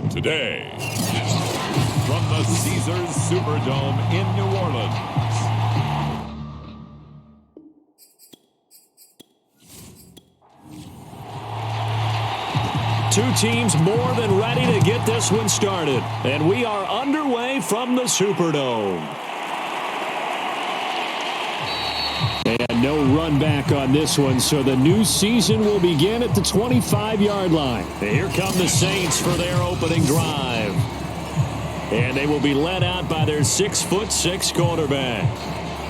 Today, from the Caesars Superdome in New Orleans. Two teams more than ready to get this one started. And we are underway from the Superdome. And no run back on this one, so the new season will begin at the 25-yard line. And here come the Saints for their opening drive. And they will be led out by their 6'6" quarterback.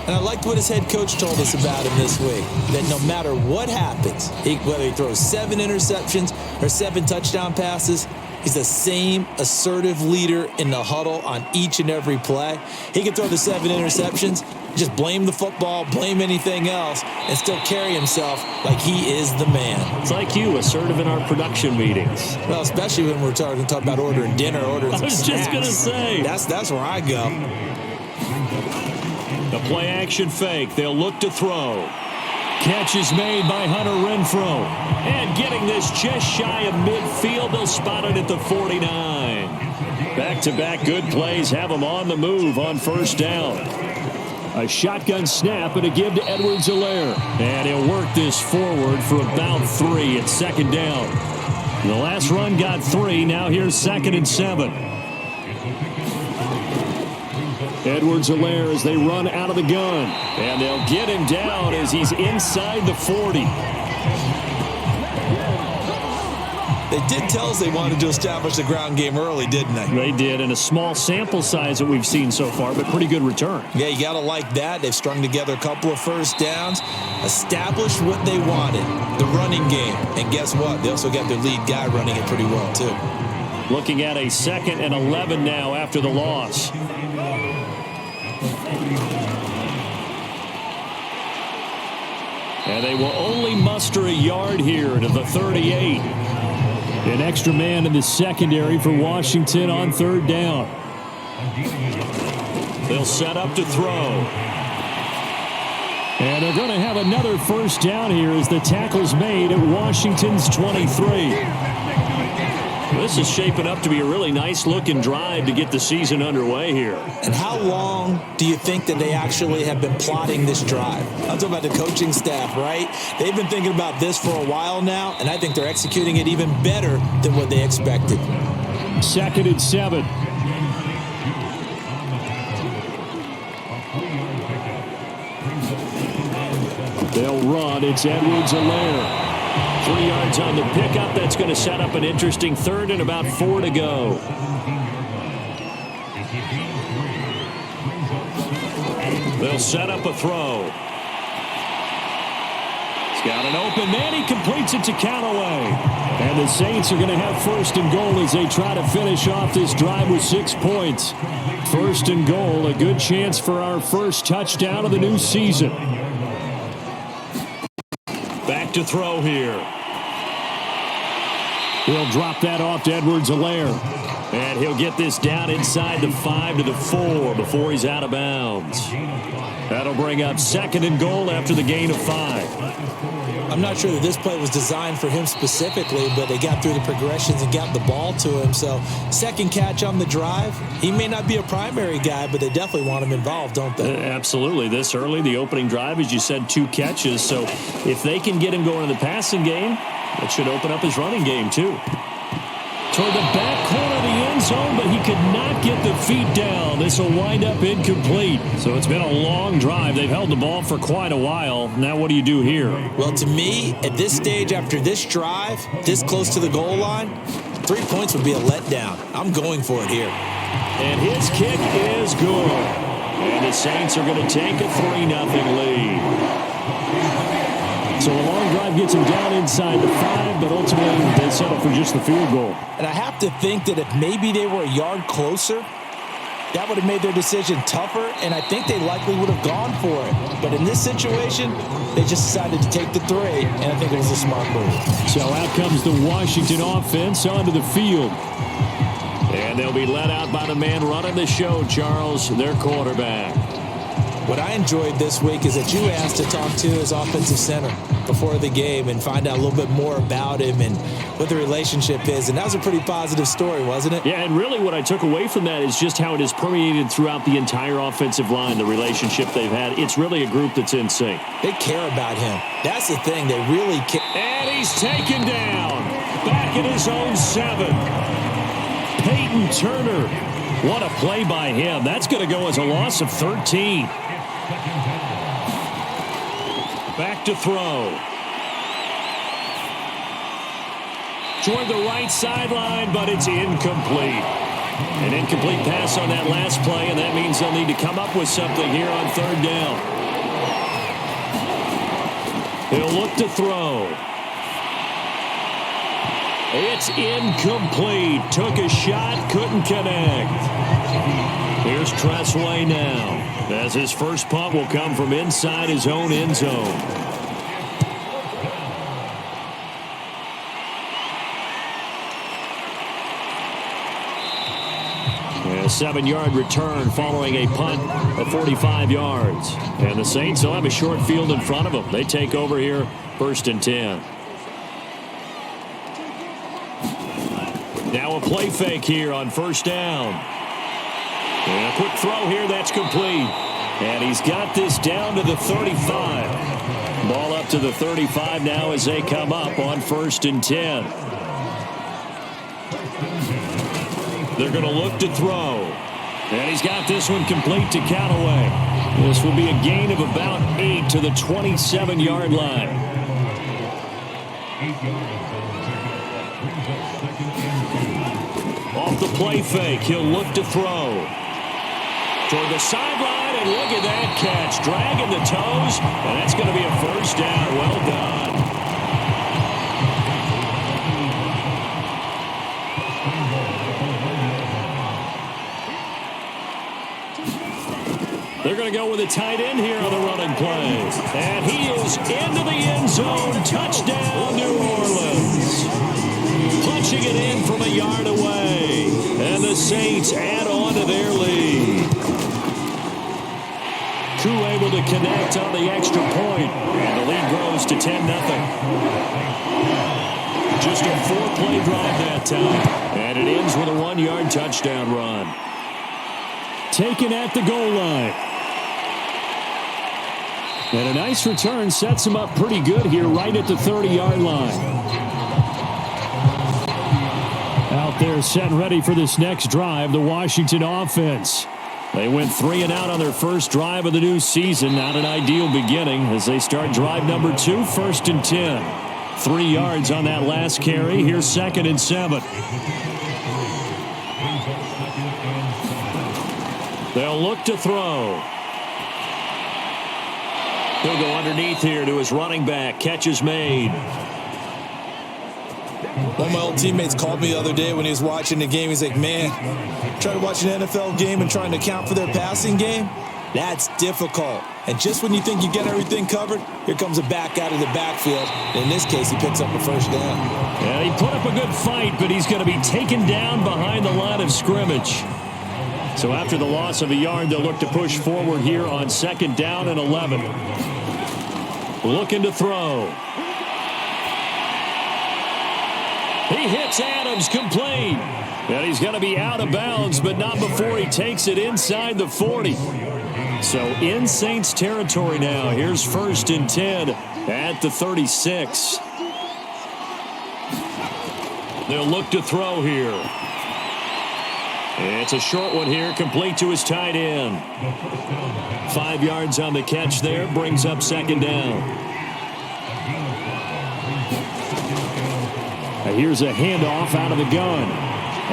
And I liked what his head coach told us about him this week, that no matter what happens, whether he throws 7 interceptions or 7 touchdown passes, he's the same assertive leader in the huddle on each and every play. He can throw the 7 interceptions, just blame the football, blame anything else, and still carry himself like he is the man. It's like you, assertive in our production meetings. Well, especially when we're talking about ordering dinner, ordering some snacks. I was just going to say. That's where I go. The play-action fake. They'll look to throw. Catch is made by Hunter Renfrow. And getting this just shy of midfield, they'll spot it at the 49. Back-to-back good plays have them on the move on first down. A shotgun snap and a give to Edwards-Helaire. And he'll work this forward for about 3 at second down. The last run got 3. Now here's 2nd and 7. Edwards-Helaire as they run out of the gun. And they'll get him down as he's inside the 40. They did tell us they wanted to establish the ground game early, didn't they? They did, and a small sample size that we've seen so far, but pretty good return. Yeah, you got to like that. They've strung together a couple of first downs, established what they wanted, the running game. And guess what? They also got their lead guy running it pretty well, too. Looking at a 2nd and 11 now after the loss. And they will only muster a yard here to the 38. An extra man in the secondary for Washington on 3rd down. They'll set up to throw. And they're going to have another first down here as the tackle's made at Washington's 23. This is shaping up to be a really nice-looking drive to get the season underway here. And how long do you think that they actually have been plotting this drive? I'm talking about the coaching staff, right? They've been thinking about this for a while now, and I think they're executing it even better than what they expected. 2nd and 7. They'll run. It's Edwards-Helaire. 3 yards on the pickup. That's going to set up an interesting 3rd and about 4 to go. They'll set up a throw. He's got an open man. He completes it to Callaway. And the Saints are going to have 1st and goal as they try to finish off this drive with 6 points. 1st and goal, a good chance for our first touchdown of the new season. Back to throw here. He'll drop that off to Edwards-Helaire. And he'll get this down inside the 5 to the 4 before he's out of bounds. That'll bring up 2nd and goal after the gain of 5. I'm not sure that this play was designed for him specifically, but they got through the progressions and got the ball to him. So, 2nd catch on the drive. He may not be a primary guy, but they definitely want him involved, don't they? Absolutely. This early, the opening drive, as you said, 2 catches. So, if they can get him going in the passing game, it should open up his running game, too. Toward the back corner of the end zone, but he could not get the feet down. This will wind up incomplete. So it's been a long drive. They've held the ball for quite a while. Now what do you do here? Well, to me, at this stage, after this drive, this close to the goal line, 3 points would be a letdown. I'm going for it here. And his kick is good. And the Saints are going to take a 3-0 lead. So a long drive gets him down inside the 5, but ultimately they settle for just the field goal. And I have to think that if maybe they were a yard closer, that would have made their decision tougher, and I think they likely would have gone for it. But in this situation, they just decided to take the 3, and I think it was a smart move. So out comes the Washington offense onto the field. And they'll be led out by the man running the show, Charles, their quarterback. What I enjoyed this week is that you asked to talk to his offensive center before the game and find out a little bit more about him and what the relationship is. And that was a pretty positive story, wasn't it? Yeah, and really what I took away from that is just how it has permeated throughout the entire offensive line, the relationship they've had. It's really a group that's in sync. They care about him. That's the thing. They really care. And he's taken down. Back at his own 7. Peyton Turner. What a play by him. That's going to go as a loss of 13. Back to throw. Toward the right sideline, but it's incomplete. An incomplete pass on that last play, and that means they'll need to come up with something here on 3rd down. He'll look to throw. It's incomplete. Took a shot, couldn't connect. Here's Tressway now, as his first punt will come from inside his own end zone. And a 7-yard return following a punt of 45 yards. And the Saints will have a short field in front of them. They take over here, 1st and 10. Now a play fake here on 1st down. And a quick throw here, that's complete. And he's got this down to the 35. Ball up to the 35 now as they come up on 1st and 10. They're going to look to throw. And he's got this one complete to Callaway. This will be a gain of about 8 to the 27-yard line. Off the play fake, he'll look to throw. Toward the sideline, and look at that catch. Dragging the toes, and that's going to be a 1st down. Well done. They're going to go with a tight end here on the running play. And he is into the end zone. Touchdown, New Orleans. Punching it in from a yard away. And the Saints add on to their lead. Crew able to connect on the extra point. And the lead grows to 10-0. Just a 4-play drive that time. And it ends with a 1-yard touchdown run. Taken at the goal line. And a nice return sets him up pretty good here right at the 30-yard line. Out there set and ready for this next drive, the Washington offense. They went 3 and out on their first drive of the new season. Not an ideal beginning as they start drive number 2, 1st and 10. 3 yards on that last carry. Here's 2nd and 7. They'll look to throw. He'll go underneath here to his running back. Catch is made. One of my old teammates called me the other day when he was watching the game. He's like, man, trying to watch an NFL game and trying to account for their passing game, that's difficult. And just when you think you get everything covered, here comes a back out of the backfield. In this case, he picks up a 1st down. Yeah, he put up a good fight, but he's going to be taken down behind the line of scrimmage. So after the loss of a yard, they'll look to push forward here on 2nd down and 11. Looking to throw. He hits Adams, complete. And he's going to be out of bounds, but not before he takes it inside the 40. So in Saints territory now. Here's 1st and 10 at the 36. They'll look to throw here. It's a short one here, complete to his tight end. 5 yards on the catch there, brings up 2nd down. Here's a handoff out of the gun.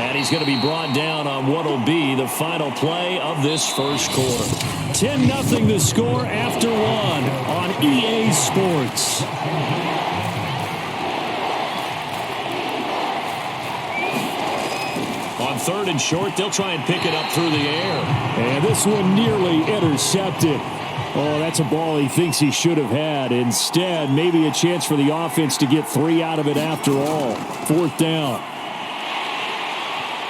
And he's going to be brought down on what will be the final play of this first quarter. 10-0 the score after 1 on EA Sports. On 3rd and short, they'll try and pick it up through the air. And this one nearly intercepted. Oh, that's a ball he thinks he should have had. Instead, maybe a chance for the offense to get 3 out of it after all. 4th down.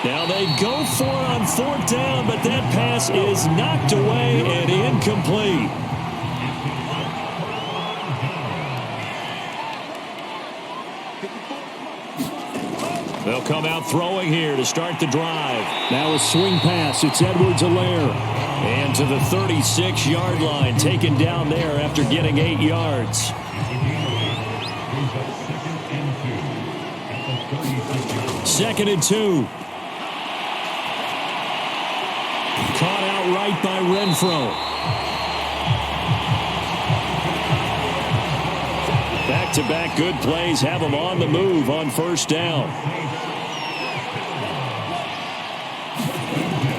Now they go for it on fourth down, but that pass is knocked away and incomplete. They'll come out throwing here to start the drive. Now a swing pass. It's Edwards-Helaire. And to the 36-yard line, taken down there after getting 8 yards. Second and 2. Caught out right by Renfro. Back-to-back good plays have him on the move on first down.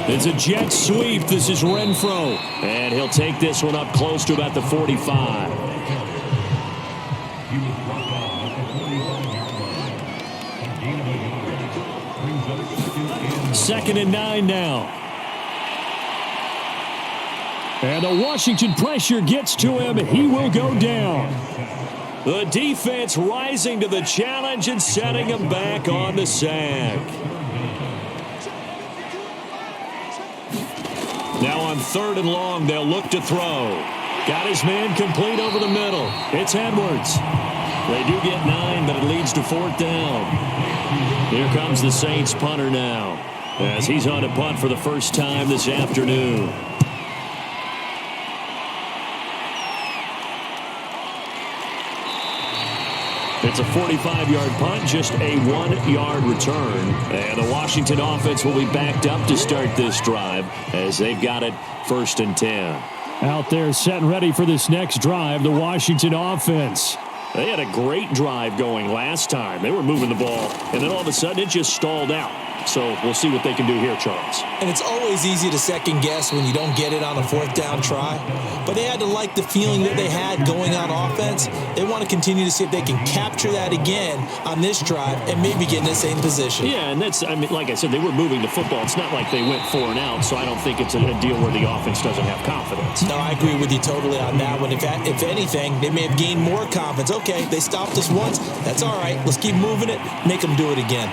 It's a jet sweep. This is Renfro. And he'll take this one up close to about the 45. Second and 9 now. And the Washington pressure gets to him. He will go down. The defense rising to the challenge and setting him back on the sack. Now on third and long, they'll look to throw. Got his man complete over the middle. It's Edwards. They do get 9, but it leads to fourth down. Here comes the Saints punter now, as he's on a punt for the first time this afternoon. It's a 45-yard punt, just a 1-yard return. And the Washington offense will be backed up to start this drive as they've got it first and 10. Out there set and ready for this next drive, the Washington offense. They had a great drive going last time. They were moving the ball, and then all of a sudden it just stalled out. So we'll see what they can do here, Charles. And it's always easy to second guess when you don't get it on a fourth down try. But they had to like the feeling that they had going on offense. They want to continue to see if they can capture that again on this drive and maybe get in the same position. Yeah, and that's, I mean, like I said, they were moving the football. It's not like they went 4 and out, so I don't think it's a deal where the offense doesn't have confidence. No, I agree with you totally on that one. If anything, they may have gained more confidence. Okay, they stopped us once. That's all right. Let's keep moving it. Make them do it again.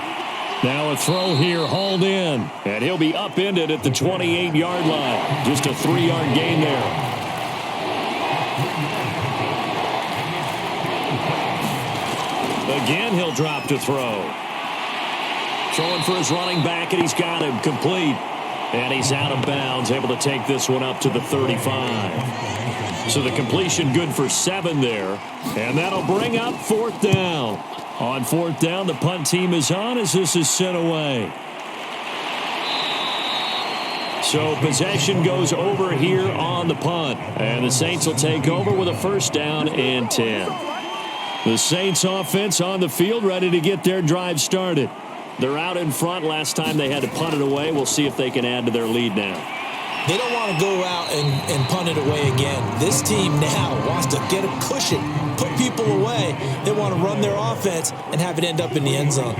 Now a throw here, hauled in. And he'll be upended at the 28-yard line. Just a 3-yard gain there. Again, he'll drop to throw. Throwing for his running back, and he's got him complete. And he's out of bounds, able to take this one up to the 35. So the completion good for 7 there. And that'll bring up fourth down. On fourth down, the punt team is on as this is sent away. So possession goes over here on the punt. And the Saints will take over with a first down and 10. The Saints offense on the field ready to get their drive started. They're out in front. Last time they had to punt it away. We'll see if they can add to their lead now. They don't want to go out and punt it away again. This team now wants to get a cushion, put people away. They want to run their offense and have it end up in the end zone.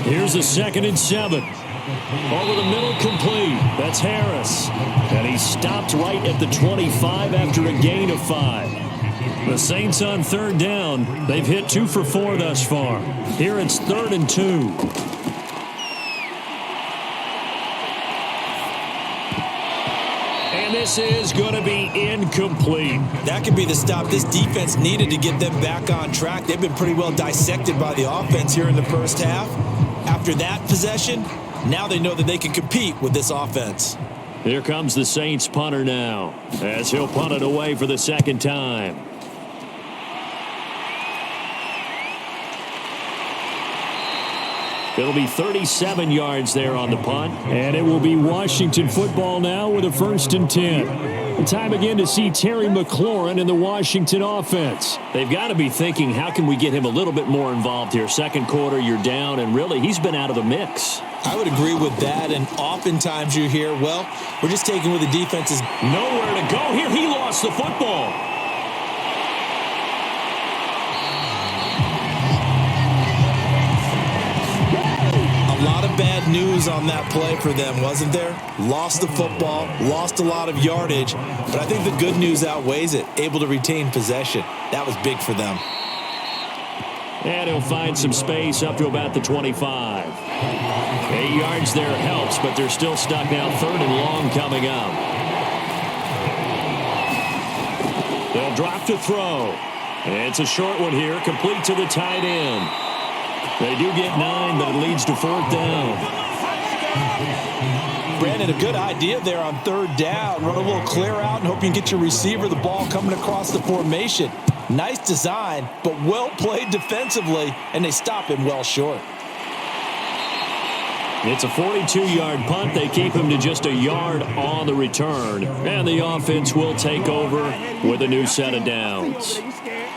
Here's a second and 7. Over the middle, complete. That's Harris. And he stopped right at the 25 after a gain of 5. The Saints on third down. They've hit 2 for 4 thus far. Here it's 3rd and 2. This is going to be incomplete. That could be the stop this defense needed to get them back on track. They've been pretty well dissected by the offense here in the first half. After that possession, now they know that they can compete with this offense. Here comes the Saints punter now, as he'll punt it away for the second time. It'll be 37 yards there on the punt. And it will be Washington football now with a 1st and 10. Time again to see Terry McLaurin in the Washington offense. They've got to be thinking, how can we get him a little bit more involved here? Second quarter, you're down, and really, he's been out of the mix. I would agree with that, and oftentimes you hear, well, we're just taking where the defense is. Nowhere to go here. He lost the football. A lot of bad news on that play for them, wasn't there? Lost the football, lost a lot of yardage, but I think the good news outweighs it. Able to retain possession. That was big for them. And he'll find some space up to about the 25. 8 yards there helps, but they're still stuck now. 3rd and long coming up. They'll drop to throw. It's a short one here, complete to the tight end. They do get 9, but it leads to 4th down. Brandon, a good idea there on 3rd down. Run a little clear out and hope you can get your receiver the ball coming across the formation. Nice design, but well played defensively, and they stop him well short. It's a 42-yard punt. They keep him to just a yard on the return. And the offense will take over with a new set of downs.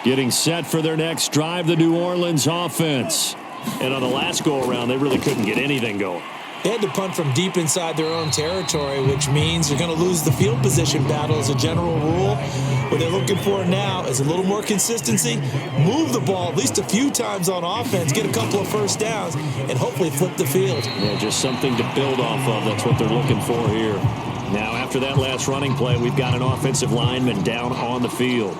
Getting set for their next drive, the New Orleans offense. And on the last go-around, they really couldn't get anything going. They had to punt from deep inside their own territory, which means they're going to lose the field position battle as a general rule. What they're looking for now is a little more consistency, move the ball at least a few times on offense, get a couple of first downs, and hopefully flip the field. Yeah, just something to build off of. That's what they're looking for here. Now, after that last running play, we've got an offensive lineman down on the field.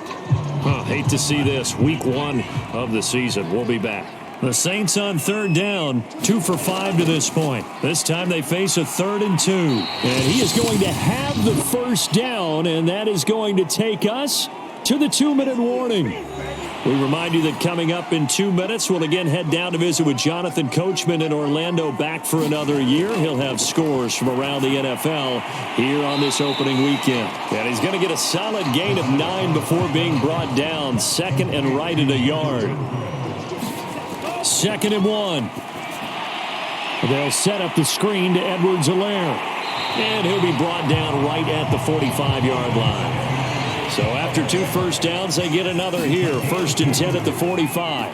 Hate to see this. Week 1 of the season. We'll be back. The Saints on 3rd down, 2 for 5 to this point. This time they face a 3rd and 2. And he is going to have the first down, and that is going to take us to the 2-minute warning. We remind you that coming up in 2 minutes, we'll again head down to visit with Jonathan Coachman in Orlando, back for another year. He'll have scores from around the NFL here on this opening weekend. And he's going to get a solid gain of 9 before being brought down. 2nd and right at a yard. 2nd and 1. They'll set up the screen to Edwards-Helaire. And he'll be brought down right at the 45-yard line. So after 2 first downs, they get another here. 1st and 10 at the 45.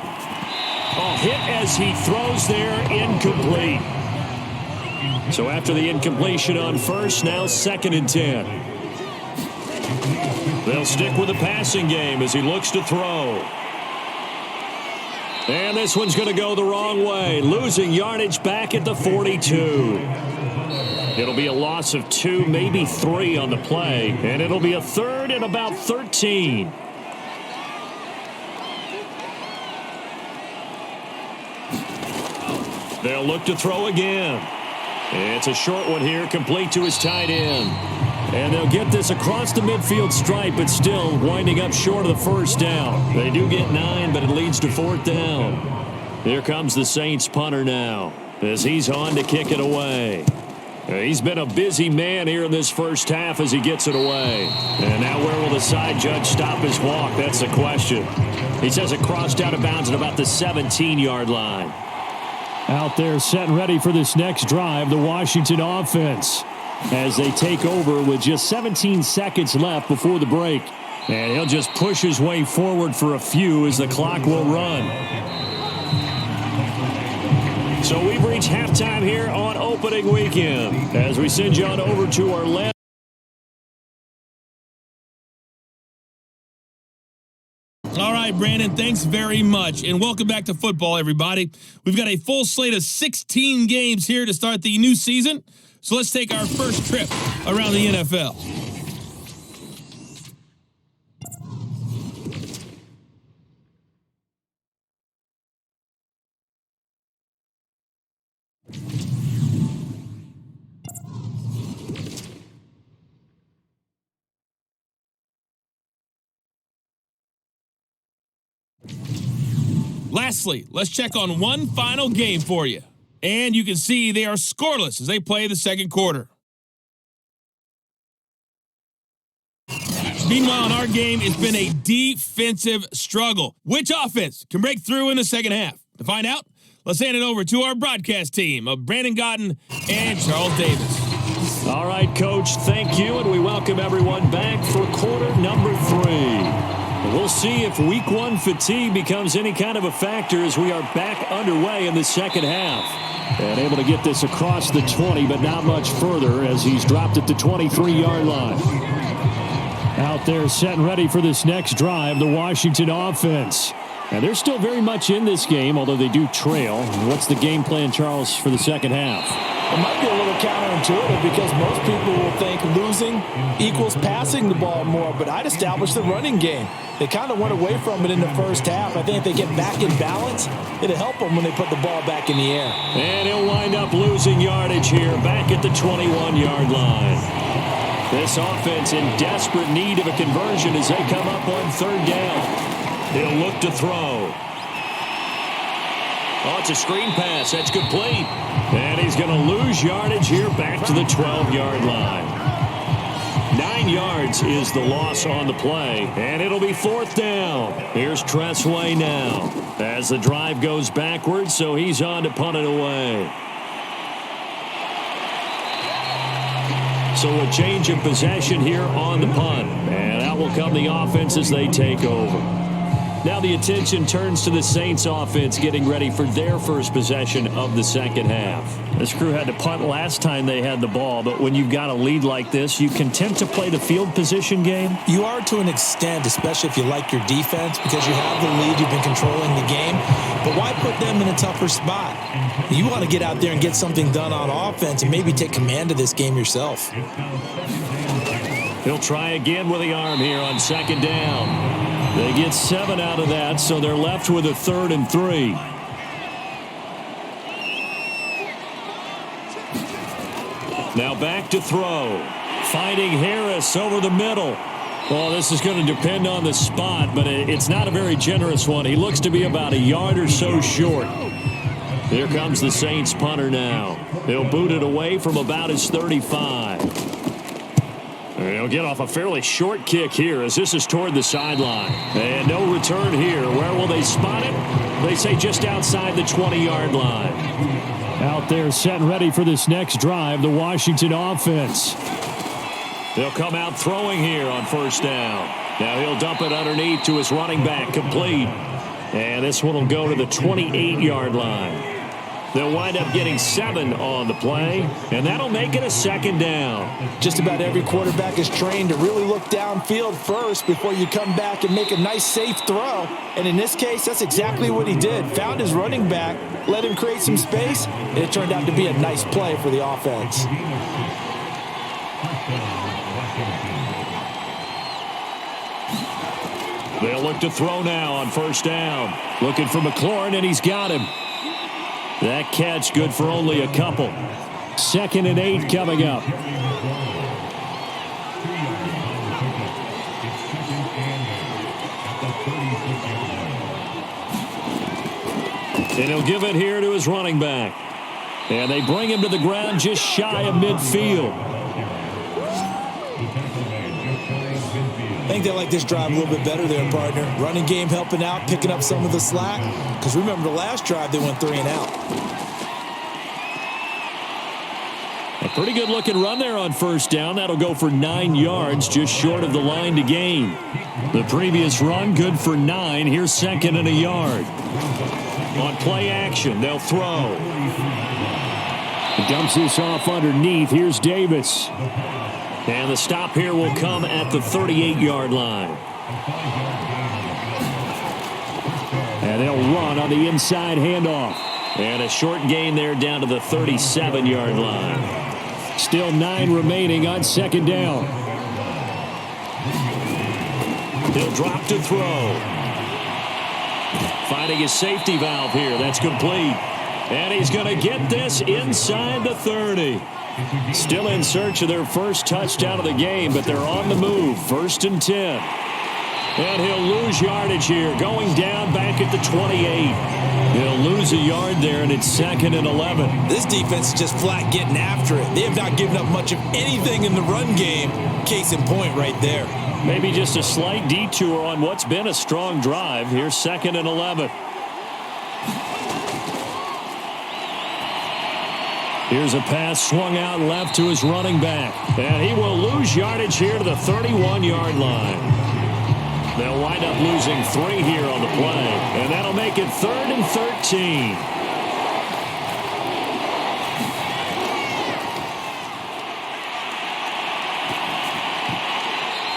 Hit as he throws there, incomplete. So after the incompletion on 1st, now 2nd and 10. They'll stick with the passing game as he looks to throw. And this one's going to go the wrong way, losing yardage back at the 42. It'll be a loss of 2, maybe 3 on the play, and it'll be a 3rd and about 13. They'll look to throw again. It's a short one here, complete to his tight end. And they'll get this across the midfield stripe, but still winding up short of the first down. They do get 9, but it leads to 4th down. Here comes the Saints punter now as he's on to kick it away. He's been a busy man here in this first half as he gets it away. And now where will the side judge stop his walk? That's the question. He says it crossed out of bounds at about the 17-yard line. Out there set and ready for this next drive, the Washington offense, as they take over with just 17 seconds left before the break. And he'll just push his way forward for a few as the clock will run. So we've reached halftime here on opening weekend as we send you on over to Orlando. All right, Brandon, thanks very much. And welcome back to football, everybody. We've got a full slate of 16 games here to start the new season. So let's take our first trip around the NFL. Lastly, let's check on one final game for you. And you can see they are scoreless as they play the second quarter. Meanwhile, in our game, it's been a defensive struggle. Which offense can break through in the second half? To find out, let's hand it over to our broadcast team of Brandon Gotten and Charles Davis. All right, Coach, thank you, and we welcome everyone back for quarter number 3. We'll see if week 1 fatigue becomes any kind of a factor as we are back underway in the second half. And able to get this across the 20, but not much further as he's dropped at the 23-yard line. Out there set and ready for this next drive, the Washington offense. And they're still very much in this game, although they do trail. What's the game plan, Charles, for the second half? It might be a little counterintuitive because most people will think losing equals passing the ball more, but I'd establish the running game. They kind of went away from it in the first half. I think if they get back in balance, it'll help them when they put the ball back in the air. And he'll wind up losing yardage here back at the 21-yard line. This offense in desperate need of a conversion as they come up on third down. He'll look to throw. Oh, it's a screen pass. That's complete. And he's going to lose yardage here back to the 12-yard line. 9 yards is the loss on the play, and it'll be fourth down. Here's Tressway now as the drive goes backwards, so he's on to punt it away. So a change of possession here on the punt, and out will come the offense as they take over. Now the attention turns to the Saints offense getting ready for their first possession of the second half. This crew had to punt last time they had the ball, but when you've got a lead like this, you content to play the field position game? You are to an extent, especially if you like your defense, because you have the lead, you've been controlling the game. But why put them in a tougher spot? You want to get out there and get something done on offense and maybe take command of this game yourself. He'll try again with the arm here on second down. They get 7 out of that, so they're left with a 3rd and 3. Now back to throw. Finding Harris over the middle. Well, this is going to depend on the spot, but it's not a very generous one. He looks to be about a yard or so short. Here comes the Saints punter now. He'll boot it away from about his 35. He'll get off a fairly short kick here as this is toward the sideline. And no return here. Where will they spot it? They say just outside the 20-yard line. Out there set and ready for this next drive, the Washington offense. They'll come out throwing here on first down. Now he'll dump it underneath to his running back, complete. And this one will go to the 28-yard line. They'll wind up getting 7 on the play, and that'll make it a second down. Just about every quarterback is trained to really look downfield first before you come back and make a nice, safe throw. And in this case, that's exactly what he did. Found his running back, let him create some space, and it turned out to be a nice play for the offense. They'll look to throw now on first down. Looking for McLaurin, and he's got him. That catch good for only a couple. 2nd and 8 coming up. And he'll give it here to his running back. And they bring him to the ground just shy of midfield. I think they like this drive a little bit better there, partner. Running game helping out, picking up some of the slack. Because remember the last drive, they went 3 and out. A pretty good looking run there on first down. That'll go for 9 yards, just short of the line to gain. The previous run, good for 9. Here's 2nd and a yard. On play action, they'll throw. He dumps this off underneath. Here's Davis. And the stop here will come at the 38-yard line. And they'll run on the inside handoff. And a short gain there down to the 37-yard line. Still 9 remaining on second down. He'll drop to throw. Finding his safety valve here. That's complete. And he's going to get this inside the 30. Still in search of their first touchdown of the game, but they're on the move. 1st and 10. And he'll lose yardage here, going down back at the 28. He'll lose a yard there, and it's 2nd and 11. This defense is just flat getting after it. They have not given up much of anything in the run game. Case in point right there. Maybe just a slight detour on what's been a strong drive. Here's 2nd and 11. Here's a pass swung out left to his running back. And he will lose yardage here to the 31-yard line. They'll wind up losing 3 here on the play. And that'll make it 3rd and 13.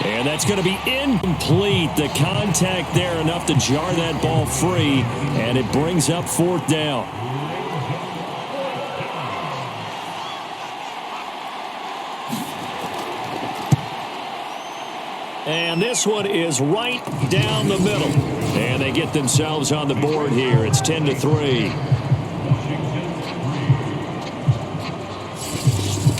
And And that's going to be incomplete. The contact there enough to jar that ball free, and it brings up 4th down. And this one is right down the middle. And they get themselves on the board here. It's 10-3.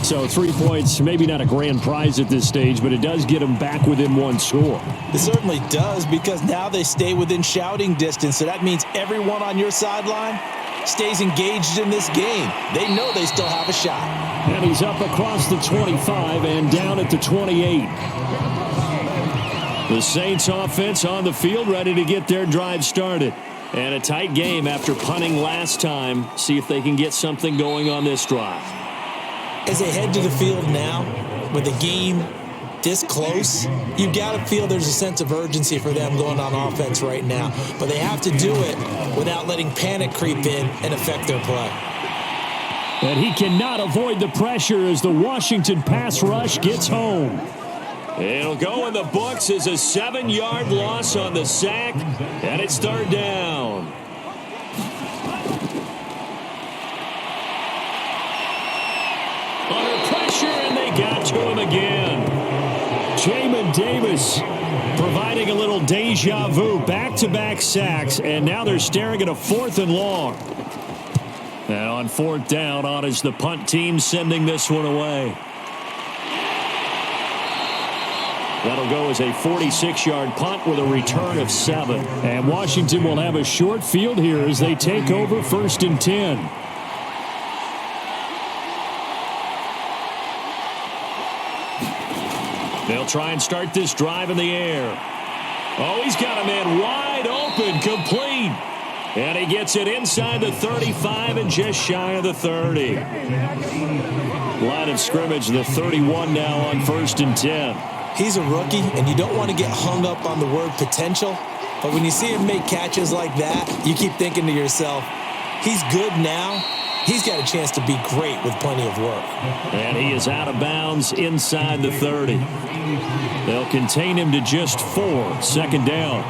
So 3 points, maybe not a grand prize at this stage, but it does get them back within 1 score. It certainly does, because now they stay within shouting distance. So that means everyone on your sideline stays engaged in this game. They know they still have a shot. And he's up across the 25 and down at the 28. The Saints offense on the field, ready to get their drive started. And a tight game after punting last time. See if they can get something going on this drive. As they head to the field now, with the game this close, you've got to feel there's a sense of urgency for them going on offense right now. But they have to do it without letting panic creep in and affect their play. And he cannot avoid the pressure as the Washington pass rush gets home. It'll go in the books as a 7-yard loss on the sack, and it's 3rd down. Under pressure, and they got to him again. Jamin Davis providing a little deja vu, back-to-back sacks, and now they're staring at a 4th and long. And on 4th down, on is the punt team sending this one away. That'll go as a 46-yard punt with a return of 7. And Washington will have a short field here as they take over 1st and 10. They'll try and start this drive in the air. Oh, he's got a man wide open, complete. And he gets it inside the 35 and just shy of the 30. Line of scrimmage, the 31 now on 1st and 10. He's a rookie, and you don't want to get hung up on the word potential. But when you see him make catches like that, you keep thinking to yourself, he's good now. He's got a chance to be great with plenty of work. And he is out of bounds inside the 30. They'll contain him to just 4. 2nd down.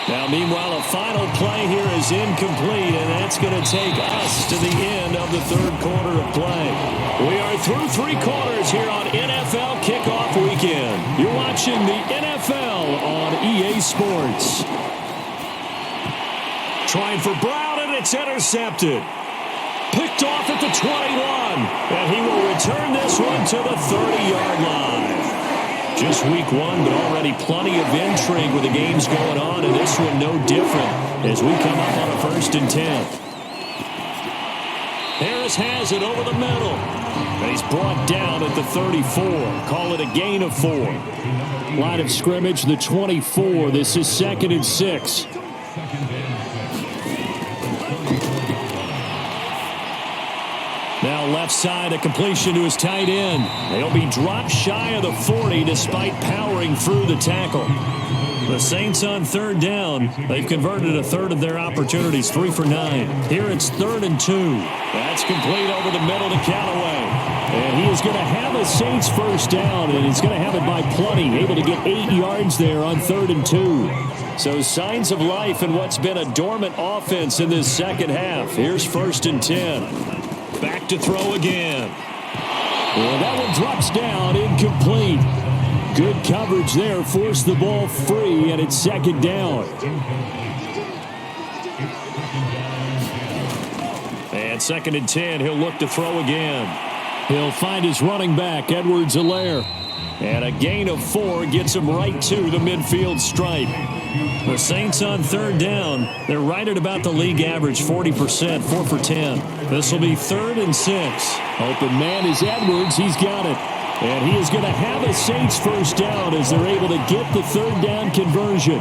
Now, meanwhile, a final play here is incomplete, and that's going to take us to the end of the 3rd quarter of play. We are through 3 quarters here on NFL Kickoff Weekend. You're watching the NFL on EA Sports. Trying for Brown, and it's intercepted. Picked off at the 21, and he will return this one to the 30-yard line. Just week 1, but already plenty of intrigue with the games going on, and this one no different as we come up on a 1st and 10. Harris has it over the middle, and he's brought down at the 34. Call it a gain of 4. Line of scrimmage, the 24. This is 2nd and 6. Now left side, a completion to his tight end. They'll be dropped shy of the 40 despite powering through the tackle. The Saints on 3rd down. They've converted a 1/3 of their opportunities, 3 for 9. Here it's 3rd and 2. That's complete over the middle to Callaway. And he is going to have a Saints 1st down, and he's going to have it by plenty. Able to get 8 yards there on 3rd and 2. So signs of life in what's been a dormant offense in this 2nd half. Here's 1st and 10. Back to throw again. Well, that one drops down, incomplete. Good coverage there, forced the ball free, and it's 2nd down. And 2nd and 10, he'll look to throw again. He'll find his running back, Edwards-Helaire. And a gain of 4 gets him right to the midfield stripe. The Saints on 3rd down. They're right at about the league average, 40%, 4 for 10. This will be 3rd and 6. Open man is Edwards. He's got it. And he is going to have a Saints 1st down as they're able to get the 3rd down conversion.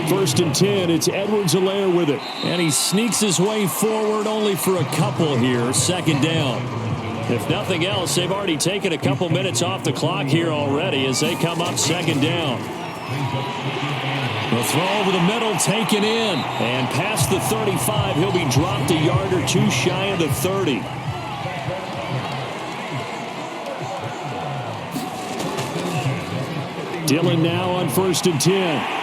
First and 10, it's Edwards-Helaire with it. And he sneaks his way forward only for a couple here. 2nd down. If nothing else, they've already taken a couple minutes off the clock here already as they come up 2nd down. The throw over the middle, taken in. And past the 35, he'll be dropped a yard or two shy of the 30. Dillon now on 1st and 10.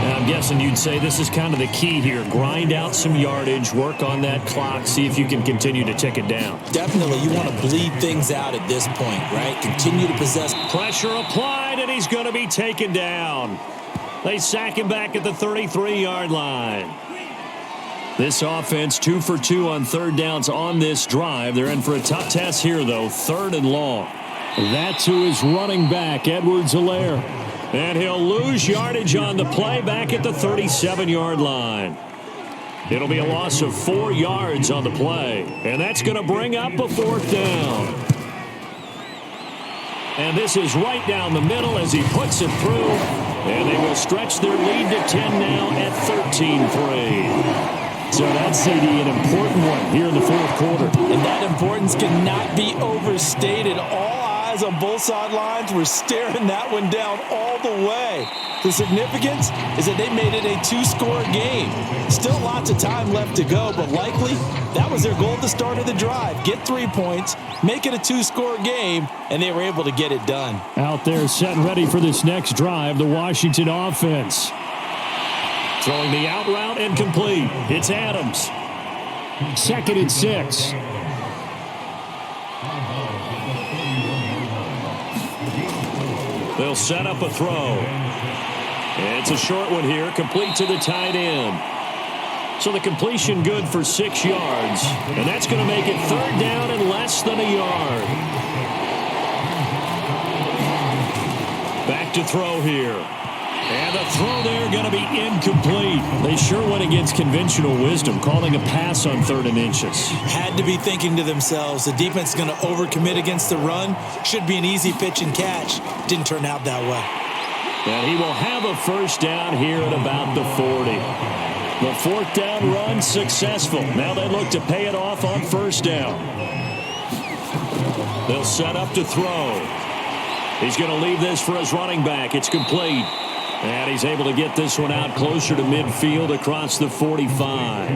I'm guessing you'd say this is kind of the key here. Grind out some yardage, work on that clock, see if you can continue to tick it down. Definitely, you want to bleed things out at this point, right? Continue to possess. Pressure applied, and he's going to be taken down. They sack him back at the 33-yard line. This offense 2 for 2 on third downs on this drive. They're in for a tough test here, though. 3rd and long. That to his running back, Edwards-Helaire. And he'll lose yardage on the play back at the 37-yard line. It'll be a loss of 4 yards on the play. And that's going to bring up a 4th down. And this is right down the middle as he puts it through. And they will stretch their lead to 10 now at 13-3. So that's, CD, an important one here in the 4th quarter. And that importance cannot be overstated. All eyes on both sidelines were staring that one down all the way. The significance is that they made it a 2-score game. Still lots of time left to go, but likely that was their goal at the start of the drive. Get 3 points, make it a 2-score game, and they were able to get it done. Out there set and ready for this next drive, the Washington offense. Throwing the out route and complete. It's Adams. 2nd and 6. They'll set up a throw. It's a short one here, complete to the tight end. So the completion good for 6 yards. And that's going to make it 3rd down and less than a yard. Back to throw here. And the throw there going to be incomplete. They sure went against conventional wisdom, calling a pass on 3rd and inches. Had to be thinking to themselves, the defense is going to overcommit against the run. Should be an easy pitch and catch. Didn't turn out that way. And he will have a 1st down here at about the 40. The 4th down run successful. Now they look to pay it off on 1st down. They'll set up to throw. He's going to leave this for his running back. It's complete. And he's able to get this one out closer to midfield across the 45.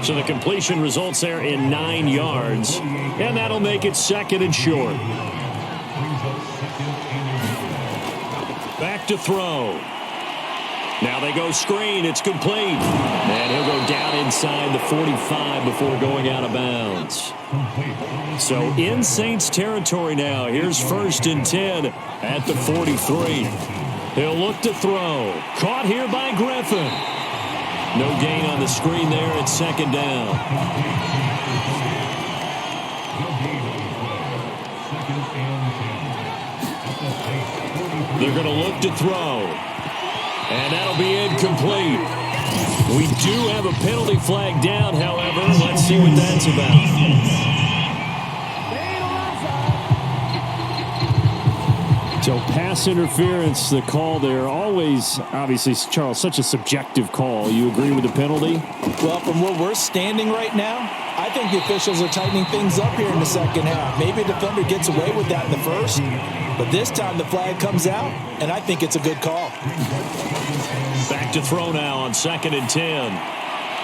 So the completion results there in 9 yards. And that'll make it 2nd and short. Back to throw. Now they go screen. It's complete. And he'll go down inside the 45 before going out of bounds. So in Saints territory now. Here's 1st and 10 at the 43. He'll look to throw. Caught here by Griffin. No gain on the screen there at 2nd down. They're going to look to throw. And that'll be incomplete. We do have a penalty flag down, however. Let's see what that's about. So pass interference, the call there. Always, obviously, Charles, such a subjective call. You agree with the penalty? Well, from where we're standing right now, I think the officials are tightening things up here in the 2nd half. Maybe a defender gets away with that in the 1st, but this time the flag comes out, and I think it's a good call. Back to throw now on 2nd and 10.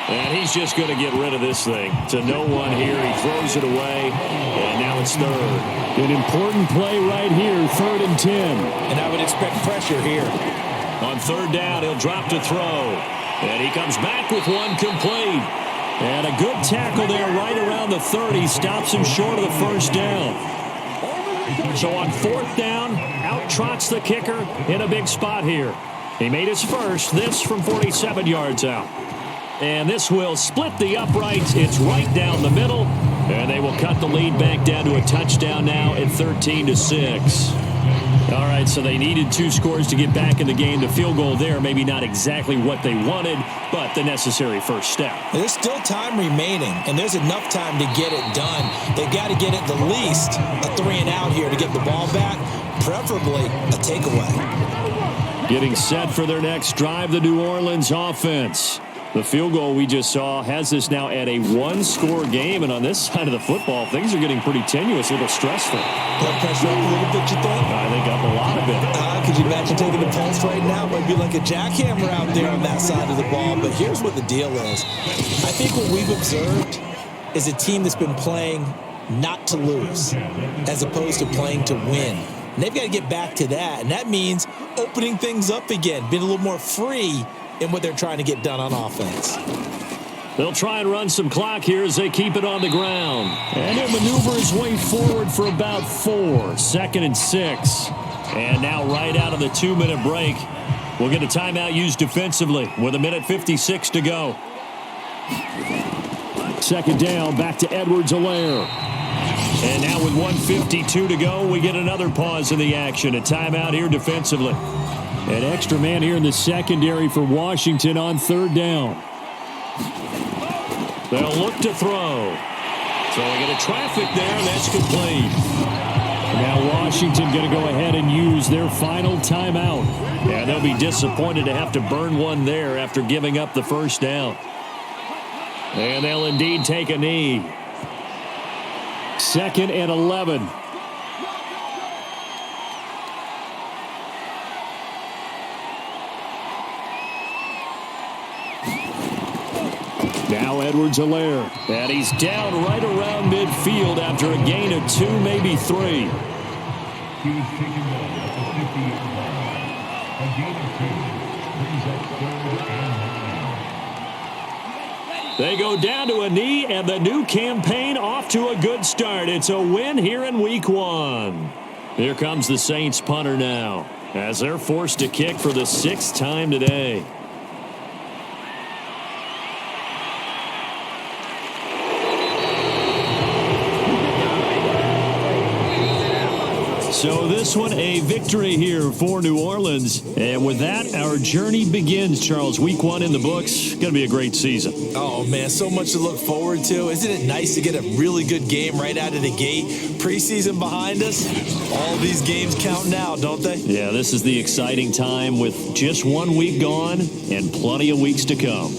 And he's just going to get rid of this thing. To no one here. He throws it away. And now it's 3rd. An important play right here, 3rd and 10. And I would expect pressure here. On 3rd down, he'll drop to throw. And he comes back with one complete. And a good tackle there right around the 30. Stops him short of the 1st down. So on 4th down, out trots the kicker in a big spot here. He made his first. This from 47 yards out. And this will split the uprights. It's right down the middle. And they will cut the lead back down to a touchdown now at 13-6. All right, so they needed 2 scores to get back in the game. The field goal there, maybe not exactly what they wanted, but the necessary first step. There's still time remaining, and there's enough time to get it done. They've got to get at the least a 3-and-out here to get the ball back, preferably a takeaway. Getting set for their next drive, the New Orleans offense. The field goal we just saw has us now at a one-score game, and on this side of the football, things are getting pretty tenuous, a little stressful. Blood pressure up a little bit, you think? I think up a lot of it. Could you imagine taking the pulse right now? It might be like a jackhammer out there on that side of the ball. But here's what the deal is. I think what we've observed is a team that's been playing not to lose as opposed to playing to win. And they've got to get back to that, and that means opening things up again, being a little more free in what they're trying to get done on offense. They'll try and run some clock here as they keep it on the ground. And he'll maneuver his way forward for about 4. 2nd and 6. And now right out of the 2-minute break, we'll get a timeout used defensively with 1:56 to go. 2nd down, back to Edwards-Helaire. And now with 1:52 to go, we get another pause in the action. A timeout here defensively. An extra man here in the secondary for Washington on 3rd down. They'll look to throw. So they get a traffic there, and that's complete. Now Washington going to go ahead and use their final timeout. And they'll be disappointed to have to burn one there after giving up the 1st down. And they'll indeed take a knee. 2nd and 11. Now Edwards-Helaire. And he's down right around midfield after a gain of 2, maybe 3. They go down to a knee, and the new campaign off to a good start. It's a win here in Week 1. Here comes the Saints punter now, as they're forced to kick for the 6th time today. So this one, a victory here for New Orleans. And with that, our journey begins, Charles. Week 1 in the books. Going to be a great season. Oh, man, so much to look forward to. Isn't it nice to get a really good game right out of the gate? Preseason behind us. All these games count now, don't they? Yeah, this is the exciting time with just 1 week gone and plenty of weeks to come.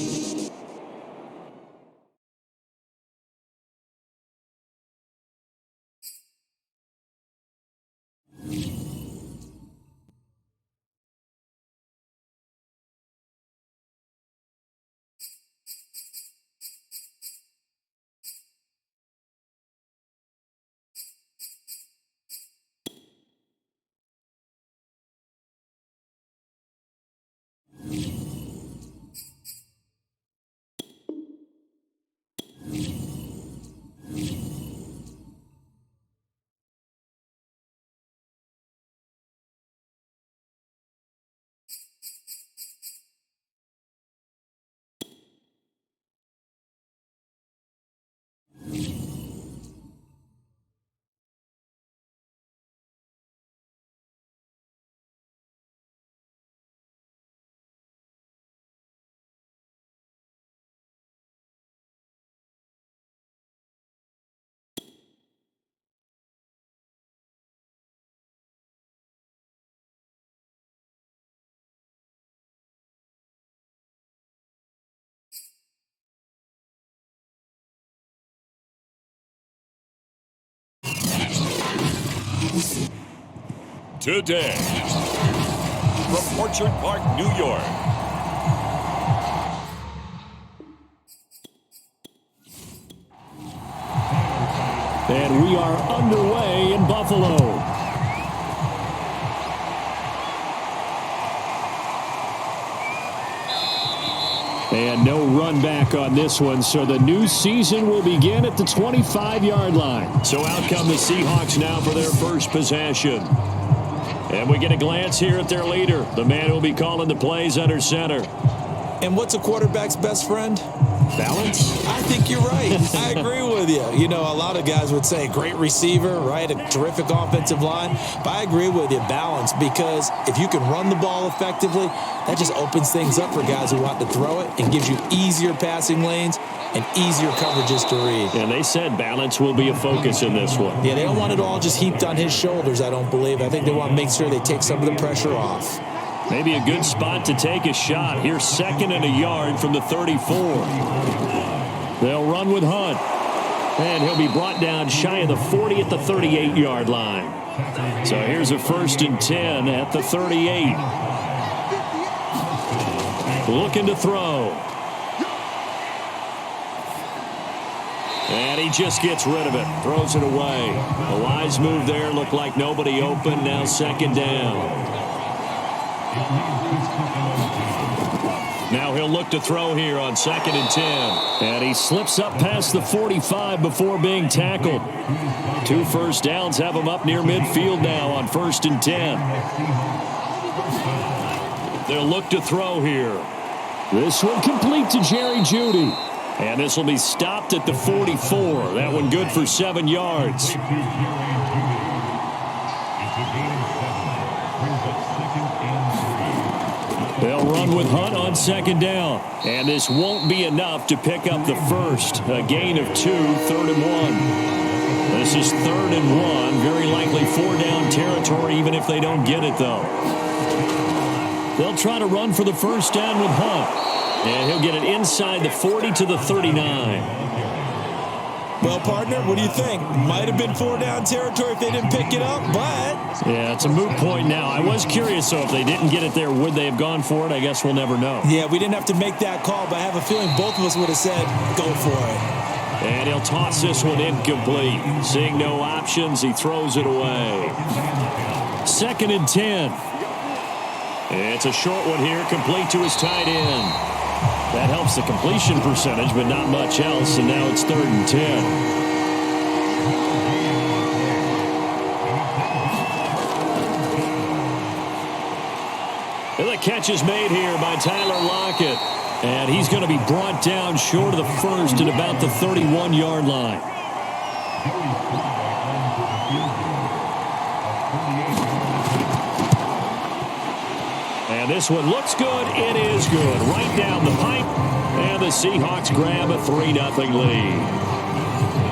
Today, from Orchard Park, New York, and we are underway in Buffalo. And no run back on this one, so the new season will begin at the 25-yard line. So out come the Seahawks now for their first possession. And we get a glance here at their leader, the man who will be calling the plays under center. And what's a quarterback's best friend? Balance? I think you're right. I agree with you. You know, a lot of guys would say great receiver, right? A terrific offensive line. But I agree with you, balance, because if you can run the ball effectively, that just opens things up for guys who want to throw it and gives you easier passing lanes and easier coverages to read. And they said balance will be a focus in this one. Yeah, they don't want it all just heaped on his shoulders, I don't believe. I think they want to make sure they take some of the pressure off. Maybe a good spot to take a shot. Here's 2nd and a yard from the 34. They'll run with Hunt. And he'll be brought down shy of the 40 at the 38-yard line. So here's a 1st and 10 at the 38. Looking to throw. And he just gets rid of it. Throws it away. A wise move there. Looked like nobody open. Now 2nd down. Now he'll look to throw here on 2nd and 10. And he slips up past the 45 before being tackled. 2 first downs have him up near midfield now on 1st and 10. They'll look to throw here. This one complete to Jerry Jeudy. And this will be stopped at the 44. That one good for 7 yards. They'll run with Hunt on 2nd down. And this won't be enough to pick up the first. A gain of 2, 3rd and 1. This is 3rd and 1. Very likely 4-down territory, even if they don't get it, though. They'll try to run for the first down with Hunt. And he'll get it inside the 40 to the 39. Well, partner, what do you think? Might have been 4-down territory if they didn't pick it up, but... Yeah, it's a moot point now. I was curious, so if they didn't get it there, would they have gone for it? I guess we'll never know. Yeah, we didn't have to make that call, but I have a feeling both of us would have said, go for it. And he'll toss this one incomplete. Seeing no options, he throws it away. 2nd and 10. It's a short one here, complete to his tight end. That helps the completion percentage, but not much else, and now it's 3rd and 10. And the catch is made here by Tyler Lockett. And he's going to be brought down short of the first at about the 31-yard line. And this one looks good. It is good. Right down the pipe. And the Seahawks grab a 3-0 lead.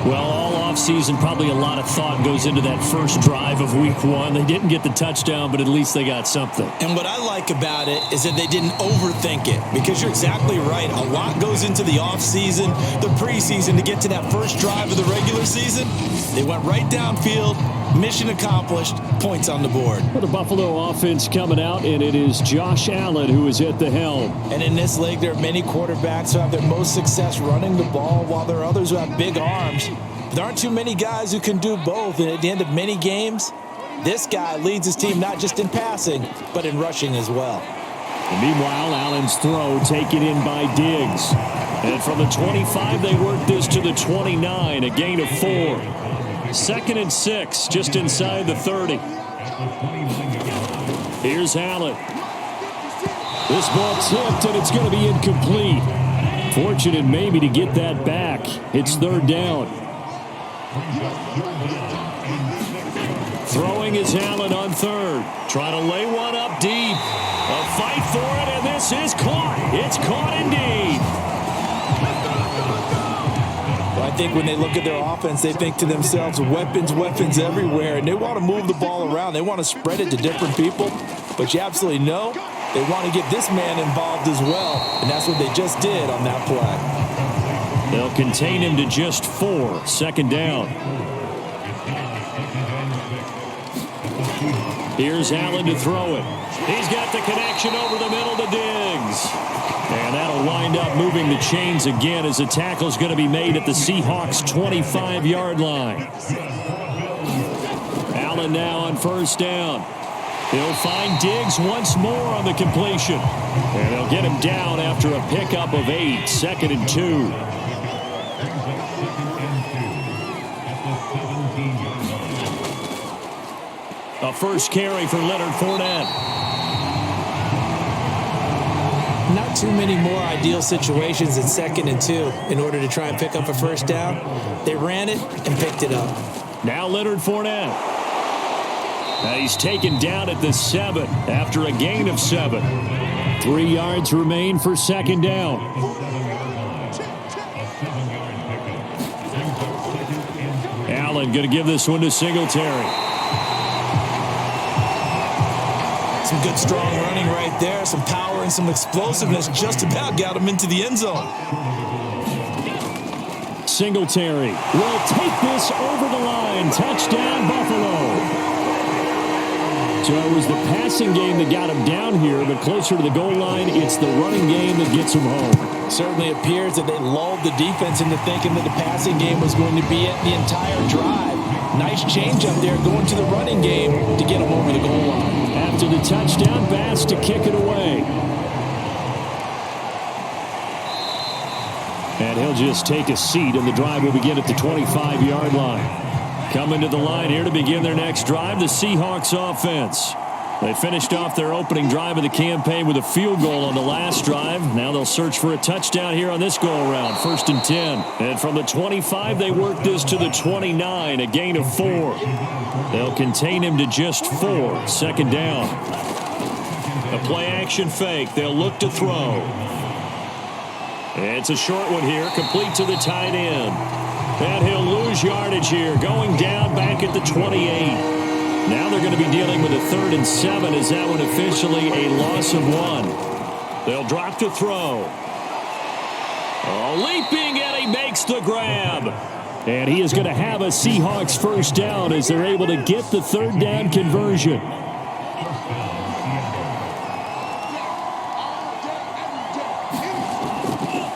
Well, all offseason, probably a lot of thought goes into that first drive of week 1. They didn't get the touchdown, but at least they got something. And what I like about it is that they didn't overthink it, because you're exactly right. A lot goes into the offseason, the preseason, to get to that first drive of the regular season. They went right downfield, mission accomplished, points on the board. For the Buffalo offense coming out, and it is Josh Allen who is at the helm. And in this league, there are many quarterbacks who have their most success running the ball, while there are others who have big arms. There aren't too many guys who can do both, and at the end of many games, this guy leads his team not just in passing, but in rushing as well. And meanwhile, Allen's throw taken in by Diggs. And from the 25, they work this to the 29, a gain of 4. 2nd and 6, just inside the 30. Here's Allen. This ball tipped, and it's going to be incomplete. Fortunate maybe to get that back. It's 3rd down. Throwing is Allen on 3rd. Trying to lay one up deep. A fight for it, and this is caught. It's caught indeed. I think when they look at their offense, they think to themselves, weapons everywhere, and they want to move the ball around. They want to spread it to different people, but you absolutely know they want to get this man involved as well, and that's what they just did on that play. They'll contain him to just 4, 2nd down. Here's Allen to throw it. He's got the connection over the middle to Diggs. And that'll wind up moving the chains again as the tackle's going to be made at the Seahawks' 25-yard line. Allen now on 1st down. He'll find Diggs once more on the completion. And they'll get him down after a pickup of 8, 2nd and 2. A first carry for Leonard Fournette. Not too many more ideal situations in 2nd and 2 in order to try and pick up a first down. They ran it and picked it up. Now Leonard Fournette. Now he's taken down at the 7 after a gain of 7. 3 yards remain for 2nd down. Allen going to give this one to Singletary. Some good, strong running right there. Some power and some explosiveness just about got him into the end zone. Singletary will take this over the line. Touchdown, Buffalo. So it was the passing game that got him down here, but closer to the goal line, it's the running game that gets him home. Certainly appears that they lulled the defense into thinking that the passing game was going to be it the entire drive. Nice change up there going to the running game to get him over the goal line. After the touchdown, Bass to kick it away. And he'll just take a seat, and the drive will begin at the 25-yard line. Coming to the line here to begin their next drive, the Seahawks offense. They finished off their opening drive of the campaign with a field goal on the last drive. Now they'll search for a touchdown here on this go-around, 1st and 10. And from the 25, they work this to the 29, a gain of 4. They'll contain him to just 4, 2nd down. A play-action fake. They'll look to throw. It's a short one here, complete to the tight end. And he'll lose yardage here, going down back at the 28. Now they're going to be dealing with a 3rd and 7. Is that one officially a loss of 1? They'll drop to throw. Oh, leaping, and he makes the grab. And he is going to have a Seahawks first down as they're able to get the 3rd down conversion.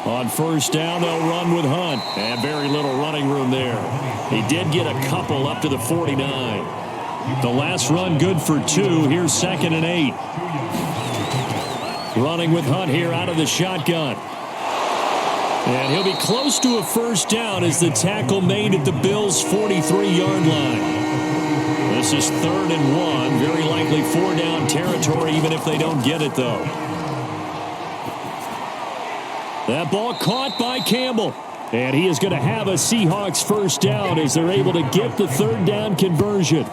On 1st down, they'll run with Hunt. And very little running room there. He did get a couple up to the 49. The last run good for 2. Here's 2nd and 8. Running with Hunt here out of the shotgun. And he'll be close to a first down as the tackle made at the Bills' 43-yard line. This is 3rd and 1. Very likely 4-down territory, even if they don't get it, though. That ball caught by Campbell. And he is going to have a Seahawks first down as they're able to get the 3rd down conversion.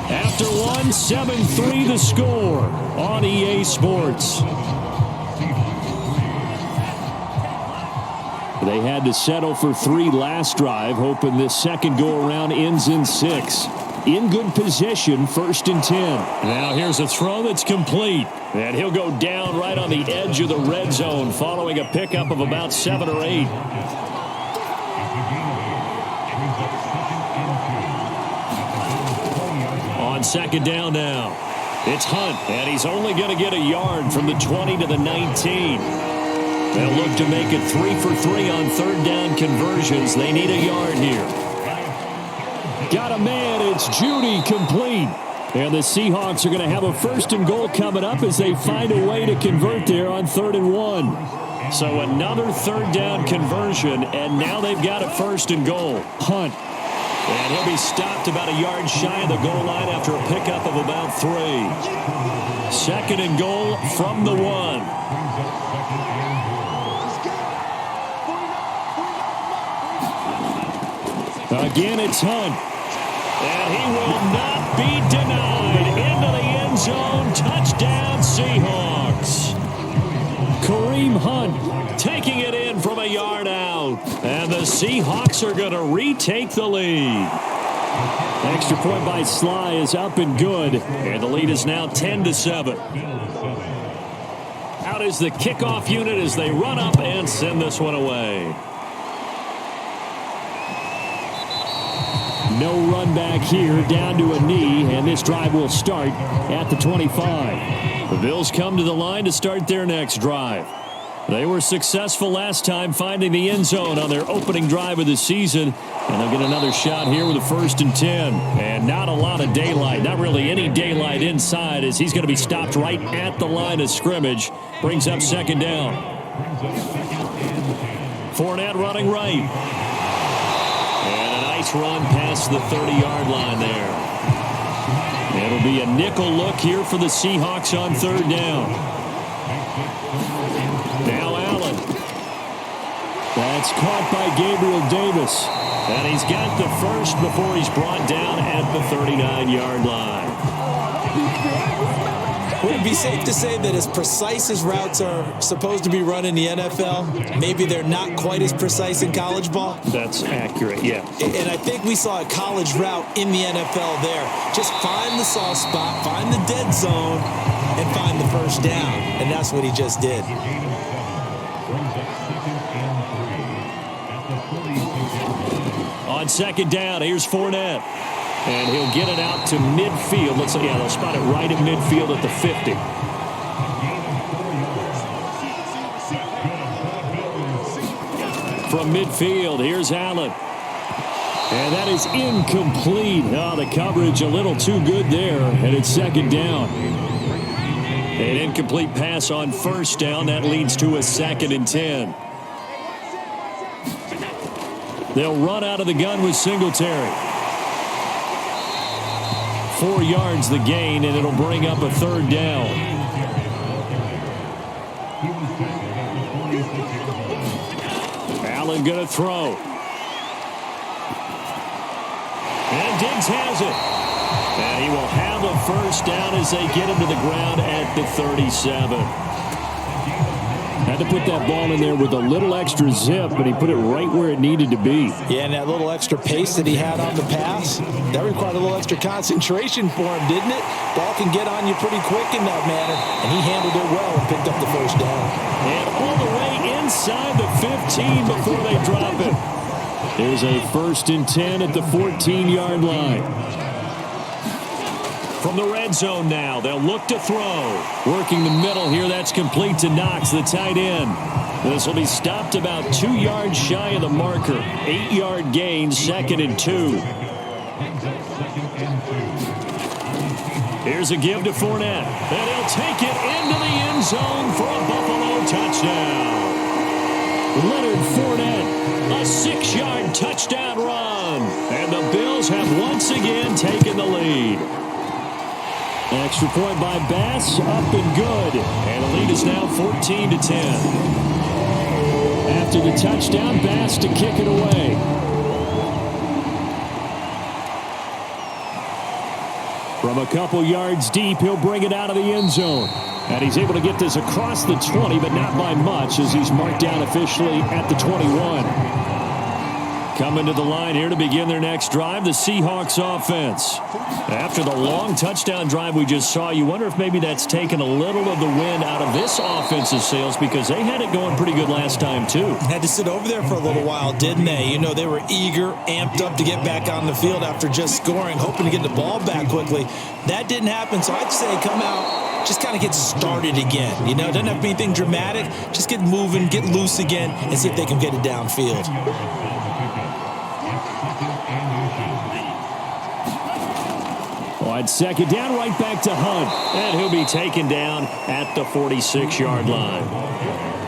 After one, 7-3 the score on EA Sports. They had to settle for 3 last drive, hoping this second go-around ends in 6. In good position, 1st and 10. Now here's a throw that's complete. And he'll go down right on the edge of the red zone following a pickup of about 7 or 8. On 2nd down now. It's Hunt, and he's only going to get a yard from the 20 to the 19. They'll look to make it 3 for 3 on 3rd down conversions. They need a yard here. Got a man, it's Judy, complete. And the Seahawks are going to have a 1st and goal coming up as they find a way to convert there on 3rd and 1. So another 3rd down conversion, and now they've got a 1st and goal. Hunt. And he'll be stopped about a yard shy of the goal line after a pickup of about 3. 2nd and goal from the 1. Again, it's Hunt. And he will not be denied. Into the end zone. Touchdown, Seahawks. Kareem Hunt taking it in from a yard out. And the Seahawks are going to retake the lead. Extra point by Sly is up and good. And the lead is now 10-7. Out is the kickoff unit as they run up and send this one away. No run back here, down to a knee, and this drive will start at the 25. The Bills come to the line to start their next drive. They were successful last time finding the end zone on their opening drive of the season, and they'll get another shot here with a 1st and 10. And not a lot of daylight, not really any daylight inside, as he's going to be stopped right at the line of scrimmage. Brings up 2nd down. Fournette running right. Run past the 30-yard line there. It'll be a nickel look here for the Seahawks on 3rd down. Now Allen. That's caught by Gabriel Davis. And he's got the 1st before he's brought down at the 39-yard line. Would it be safe to say that as precise as routes are supposed to be run in the NFL, maybe they're not quite as precise in college ball? That's accurate, yeah. And I think we saw a college route in the NFL there. Just find the soft spot, find the dead zone, and find the first down. And that's what he just did. On second down, here's Fournette. And he'll get it out to midfield. Looks like, yeah, they'll spot it right at midfield at the 50. From midfield, here's Allen. And that is incomplete. Oh, the coverage a little too good there. And it's second down. An incomplete pass on first down. That leads to a 2nd and 10. They'll run out of the gun with Singletary. 4 yards the gain, and it'll bring up a 3rd down. Allen going to throw. And Diggs has it. And he will have a first down as they get him to the ground at the 37. Had to put that ball in there with a little extra zip, but he put it right where it needed to be. Yeah, and that little extra pace that he had on the pass, that required a little extra concentration for him, didn't it? Ball can get on you pretty quick in that manner, and he handled it well and picked up the first down. And all the way inside the 15 before they drop it. There's a 1st and 10 at the 14-yard line. From the red zone now, they'll look to throw. Working the middle here, that's complete to Knox, the tight end. This will be stopped about 2 yards shy of the marker. 8-yard gain, 2nd and 2. Here's a give to Fournette. And he'll take it into the end zone for a Buffalo touchdown. Leonard Fournette, a 6-yard touchdown run. And the Bills have once again taken the lead. Extra point by Bass, up and good. And the lead is now 14 to 10. After the touchdown, Bass to kick it away. From a couple yards deep, he'll bring it out of the end zone. And he's able to get this across the 20, but not by much, as he's marked down officially at the 21. Coming to the line here to begin their next drive, the Seahawks offense. After the long touchdown drive we just saw, you wonder if maybe that's taken a little of the wind out of this offensive sails, because they had it going pretty good last time, too. Had to sit over there for a little while, didn't they? You know, they were eager, amped up to get back on the field after just scoring, hoping to get the ball back quickly. That didn't happen, so I'd say come out, just kind of get started again. You know, it doesn't have to be anything dramatic. Just get moving, get loose again, and see if they can get it downfield. Wide second down, right back to Hunt. And he'll be taken down at the 46-yard line.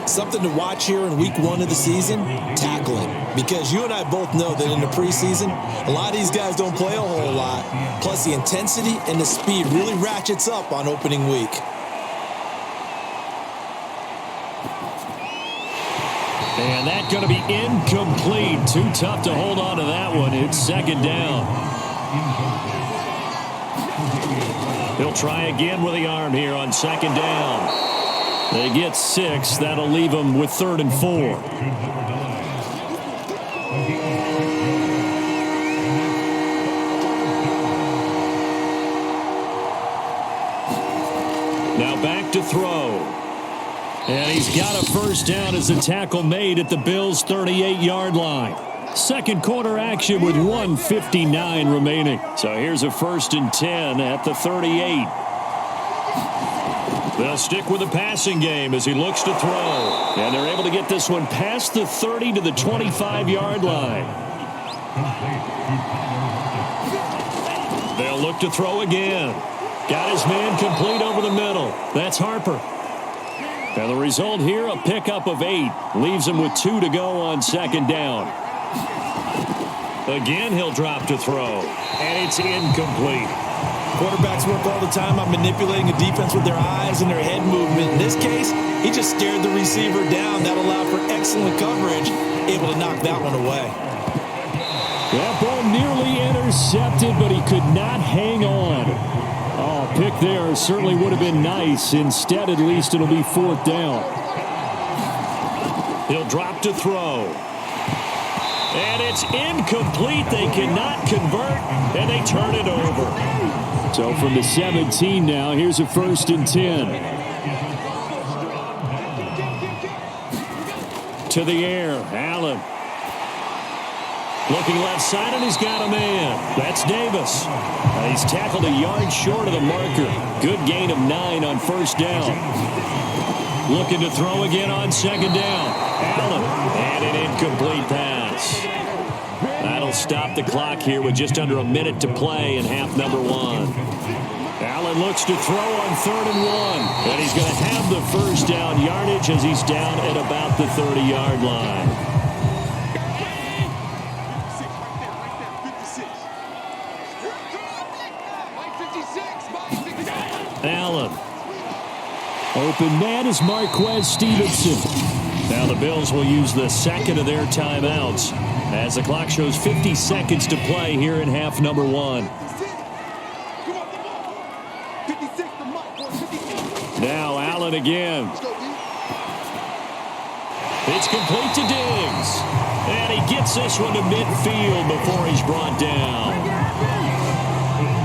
Something to watch here in week 1 of the season, tackling. Because you and I both know that in the preseason, a lot of these guys don't play a whole lot. Plus, the intensity and the speed really ratchets up on opening week. And that's going to be incomplete. Too tough to hold on to that one. It's second down. He'll try again with the arm here on second down. They get 6. That'll leave them with 3rd and 4. Now back to throw. And he's got a first down as the tackle made at the Bills' 38-yard line. Second quarter action with 1:59 remaining. So here's a 1st and 10 at the 38. They'll stick with the passing game as he looks to throw. And they're able to get this one past the 30 to the 25-yard line. They'll look to throw again. Got his man complete over the middle. That's Harper. And the result here, a pickup of 8. Leaves him with 2 to go on second down. Again, he'll drop to throw. And it's incomplete. Quarterbacks work all the time on manipulating a defense with their eyes and their head movement. In this case, he just stared the receiver down. That allowed for excellent coverage. Able to knock that one away. That ball nearly intercepted, but he could not hang on. Oh, pick there certainly would have been nice. Instead, at least, it'll be 4th down. He'll drop to throw. And it's incomplete. They cannot convert, and they turn it over. So from the 17 now, here's a 1st and 10. To the air, Allen. Looking left side, and he's got a man. That's Davis. He's tackled a yard short of the marker. Good gain of 9 on 1st down. Looking to throw again on 2nd down. Allen, and an incomplete pass. That'll stop the clock here with just under a minute to play in half number 1. Allen looks to throw on 3rd and 1. And he's going to have the 1st down yardage as he's down at about the 30-yard line. Allen. Open man is Marquez Stevenson. Now the Bills will use the 2nd of their timeouts as the clock shows 50 seconds to play here in half number 1. Now Allen again. It's complete to Diggs. And he gets this one to midfield before he's brought down.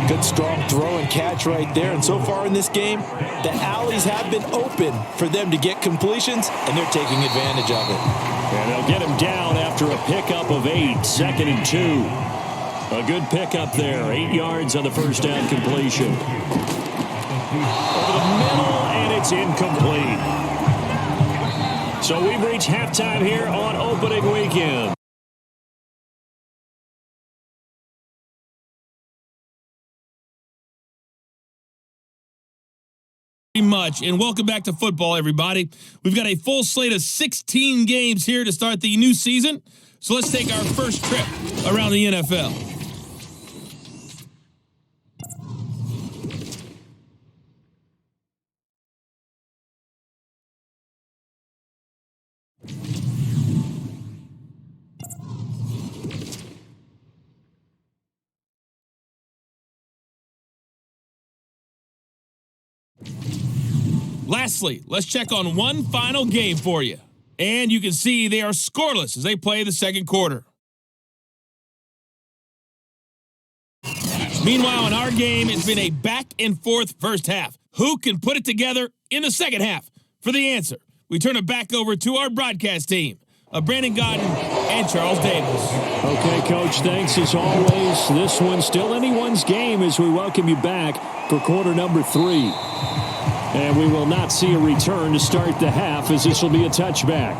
Good strong throw and catch right there. And so far in this game, the alleys have been open for them to get completions, and they're taking advantage of it. And they'll get him down after a pickup of 8, 2nd and 2. A good pickup there, 8 yards on the 1st down completion. Over the middle, and it's incomplete. So we've reached halftime here on opening weekend. Much, and welcome back to football, everybody. We've got a full slate of 16 games here to start the new season. So let's take our first trip around the NFL. Lastly, let's check on one final game for you. And you can see they are scoreless as they play the 2nd quarter. Meanwhile, in our game, it's been a back-and-forth first half. Who can put it together in the 2nd half? For the answer, we turn it back over to our broadcast team of Brandon Godden and Charles Davis. Okay, Coach, thanks as always. This one's still anyone's game as we welcome you back for quarter number 3. And we will not see a return to start the half as this will be a touchback.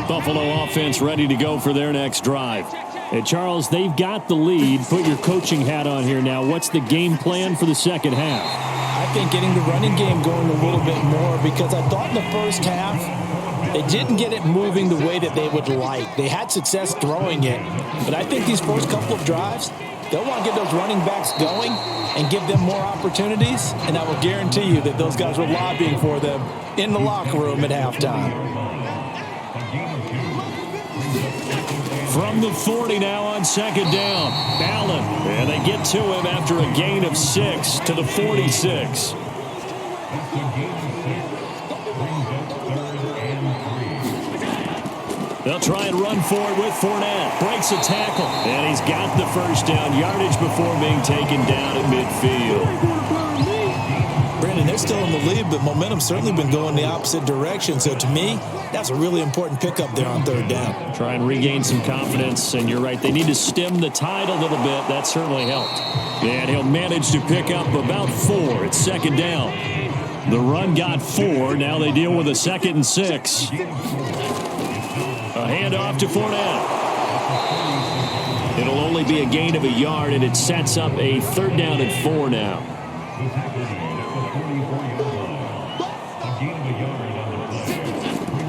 Buffalo offense ready to go for their next drive. And Charles, they've got the lead. Put your coaching hat on here now. What's the game plan for the 2nd half? I think getting the running game going a little bit more, because I thought in the first half they didn't get it moving the way that they would like. They had success throwing it, but I think these first couple of drives, they'll want to get those running backs going and give them more opportunities, and I will guarantee you that those guys were lobbying for them in the locker room at halftime. From the 40 now on 2nd down, Allen, and they get to him after a gain of 6 to the 46. They'll try and run for it with Fournette. Breaks a tackle. And he's got the 1st down yardage before being taken down at midfield. Brandon, they're still in the lead, but momentum's certainly been going the opposite direction. So to me, that's a really important pickup there on 3rd down. Try and regain some confidence. And you're right, they need to stem the tide a little bit. That certainly helped. And he'll manage to pick up about 4 at 2nd down. The run got 4. Now they deal with a 2nd and 6. A handoff to Fournette. It'll only be a gain of a yard, and it sets up a 3rd down and 4 now.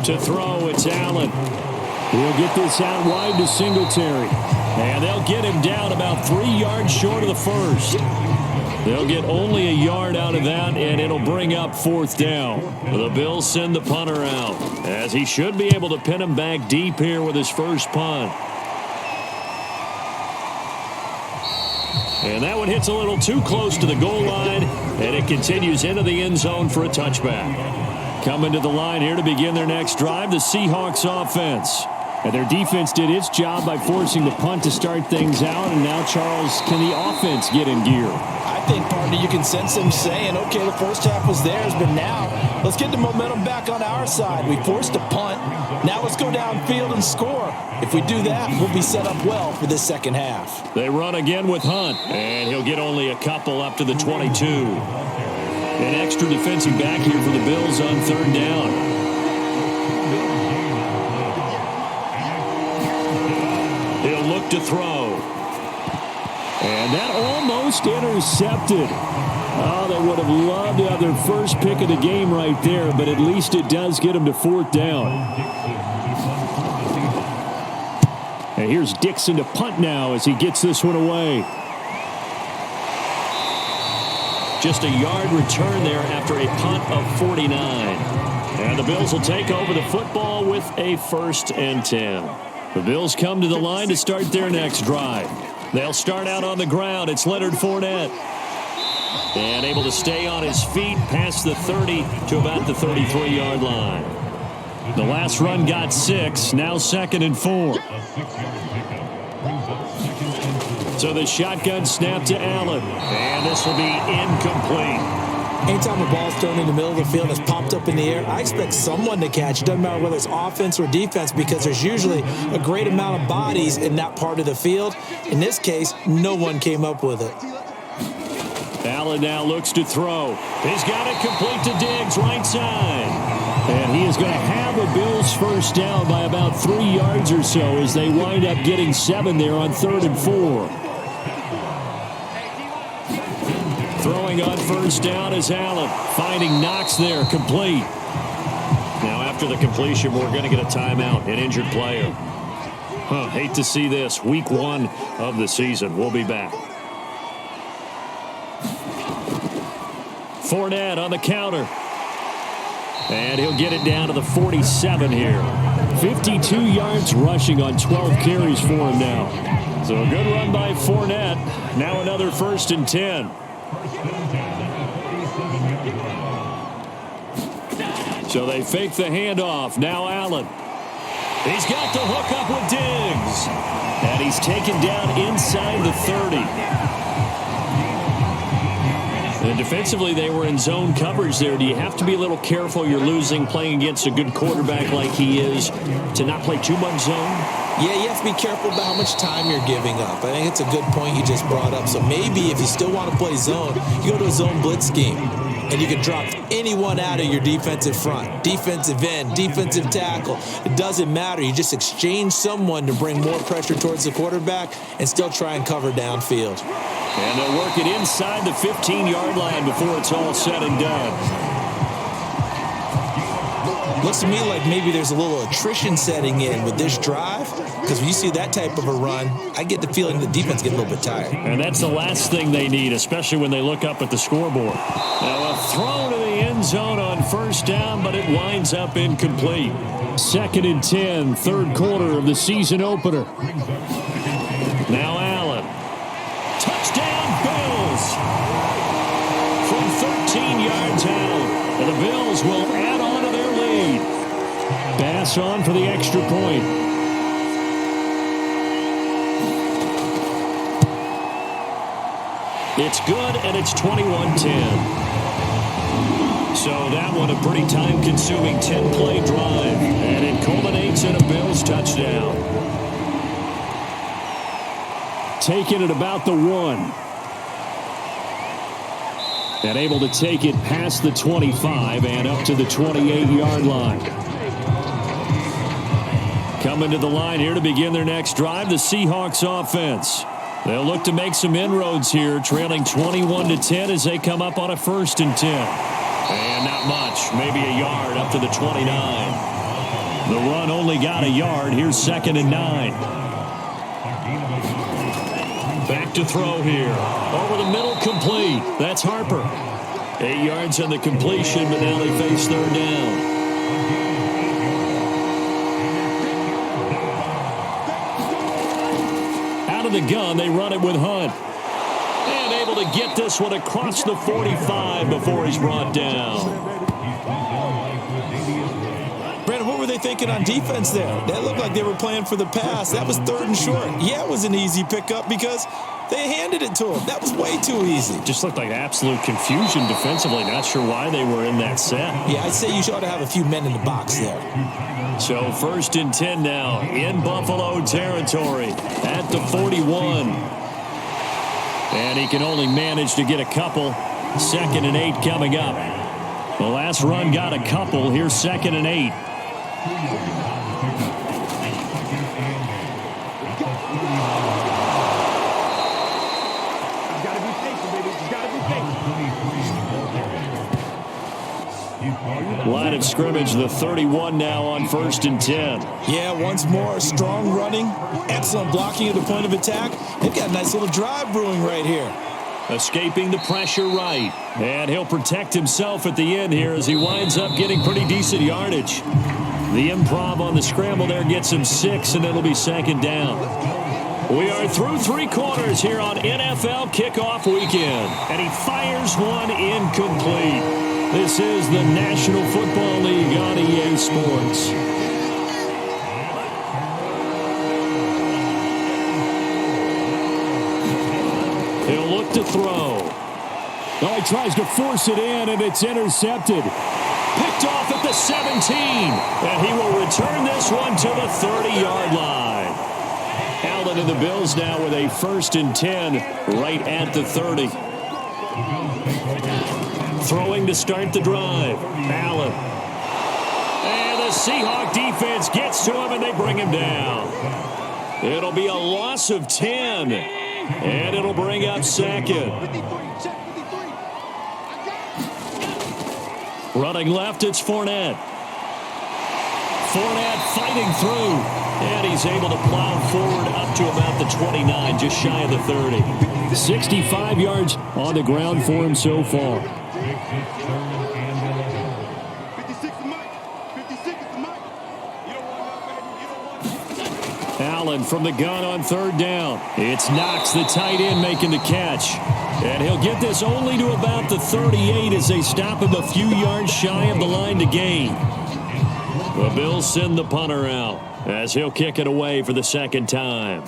To throw, it's Allen. We'll get this out wide to Singletary. And they'll get him down about 3 yards short of the 1st. They'll get only a yard out of that, and it'll bring up 4th down. The Bills send the punter out, as he should be able to pin him back deep here with his first punt. And that one hits a little too close to the goal line, and it continues into the end zone for a touchback. Coming to the line here to begin their next drive, the Seahawks offense. And their defense did its job by forcing the punt to start things out. And now, Charles, can the offense get in gear? I think, partner, you can sense them saying, okay, the first half was theirs, but now let's get the momentum back on our side. We forced a punt. Now let's go downfield and score. If we do that, we'll be set up well for this second half. They run again with Hunt, and he'll get only a couple up to the 22. An extra defensive back here for the Bills on third down. He'll look to throw. And that almost intercepted. Oh, they would have loved to have their first pick of the game right there, but at least it does get them to fourth down. And here's Dixon to punt now as he gets this one away. Just a yard return there after a punt of 49. And the Bills will take over the football with a 1st and 10. The Bills come to the line to start their next drive. They'll start out on the ground. It's Leonard Fournette. And able to stay on his feet past the 30 to about the 33-yard line. The last run got 6. Now 2nd and 4. So the shotgun snap to Allen. And this will be incomplete. Anytime a ball's thrown in the middle of the field and it's popped up in the air, I expect someone to catch it. Doesn't matter whether it's offense or defense because there's usually a great amount of bodies in that part of the field. In this case, no one came up with it. Allen now looks to throw. He's got it complete to Diggs, right side. And he is going to have a Bills first down by about 3 yards or so as they wind up getting 7 there on 3rd and 4. Throwing on first down is Allen. Finding Knox there, complete. Now after the completion, we're going to get a timeout, an injured player. Hate to see this. Week 1 of the season. We'll be back. Fournette on the counter. And he'll get it down to the 47 here. 52 yards rushing on 12 carries for him now. So a good run by Fournette. Now another 1st and 10. So they fake the handoff. Now Allen. He's got the hook up with Diggs. And he's taken down inside the 30. And defensively, they were in zone coverage there. Do you have to be a little careful? You're losing playing against a good quarterback like he is to not play too much zone? Yeah, you have to be careful about how much time you're giving up. I think it's a good point you just brought up. So maybe if you still want to play zone, you go to a zone blitz scheme. And you can drop anyone out of your defensive front. Defensive end, defensive tackle. It doesn't matter. You just exchange someone to bring more pressure towards the quarterback and still try and cover downfield. And they'll work it inside the 15-yard line before it's all said and done. Looks to me like maybe there's a little attrition setting in with this drive, because when you see that type of a run, I get the feeling the defense gets a little bit tired. And that's the last thing they need, especially when they look up at the scoreboard. Now a throw to the end zone on first down, but it winds up incomplete. 2nd and 10, 3rd quarter of the season opener. Now Allen. Touchdown Bills! From 13 yards out. And the Bills will add on to their lead. Pass on for the extra point. It's good, and it's 21-10. So that one a pretty time-consuming 10-play drive. And it culminates in a Bills touchdown. Taking it about the 1. And able to take it past the 25 and up to the 28-yard line. Coming to the line here to begin their next drive, the Seahawks offense. They'll look to make some inroads here, trailing 21-10 as they come up on a 1st and 10. And not much, maybe a yard up to the 29. The run only got a yard. Here's 2nd and 9. Back to throw here. Over the middle, complete. That's Harper. 8 yards on the completion, but now they face 3rd down. Out of the gun, they run it with Hunt. able to get this one across the 45 before he's brought down. Brandon, what were they thinking on defense there? That looked like they were playing for the pass. That was 3rd and short. Yeah, it was an easy pickup because they handed it to him. That was way too easy. Just looked like absolute confusion defensively. Not sure why they were in that set. Yeah, I'd say you ought to have a few men in the box there. So 1st and 10 now in Buffalo territory at the 41. And he can only manage to get a couple. 2nd and 8 coming up. The last run got a couple. Here's 2nd and 8. Line of scrimmage, the 31 now on 1st and 10. Yeah, once more, strong running, excellent blocking at the point of attack. They've got a nice little drive brewing right here. Escaping the pressure right. And he'll protect himself at the end here as he winds up getting pretty decent yardage. The improv on the scramble there gets him 6, and it'll be 2nd down. We are through 3 quarters here on NFL Kickoff Weekend. And he fires one incomplete. This is the National Football League on EA Sports. He'll look to throw. Oh, he tries to force it in, and it's intercepted. Picked off at the 17. And he will return this one to the 30-yard line. Allen and the Bills now with a 1st and 10 right at the 30. Throwing to start the drive. Allen. And the Seahawk defense gets to him, and they bring him down. It'll be a loss of 10. And it'll bring up 2nd. Running left, it's Fournette. Fournette fighting through. And he's able to plow forward up to about the 29, just shy of the 30. 65 yards on the ground for him so far. Allen from the gun on 3rd down. It's Knox, the tight end, making the catch. And he'll get this only to about the 38 as they stop him a few yards shy of the line to gain. The Bills send the punter out as he'll kick it away for the 2nd time.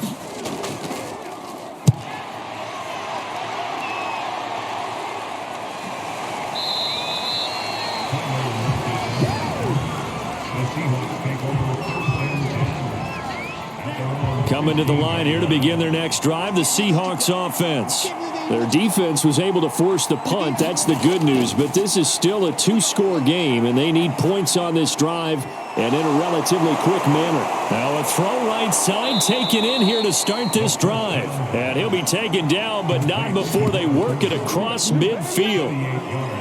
Coming to the line here to begin their next drive, the Seahawks offense. Their defense was able to force the punt. That's the good news. But this is still a 2-score game, and they need points on this drive and in a relatively quick manner. Now a throw right side taken in here to start this drive. And he'll be taken down, but not before they work it across midfield.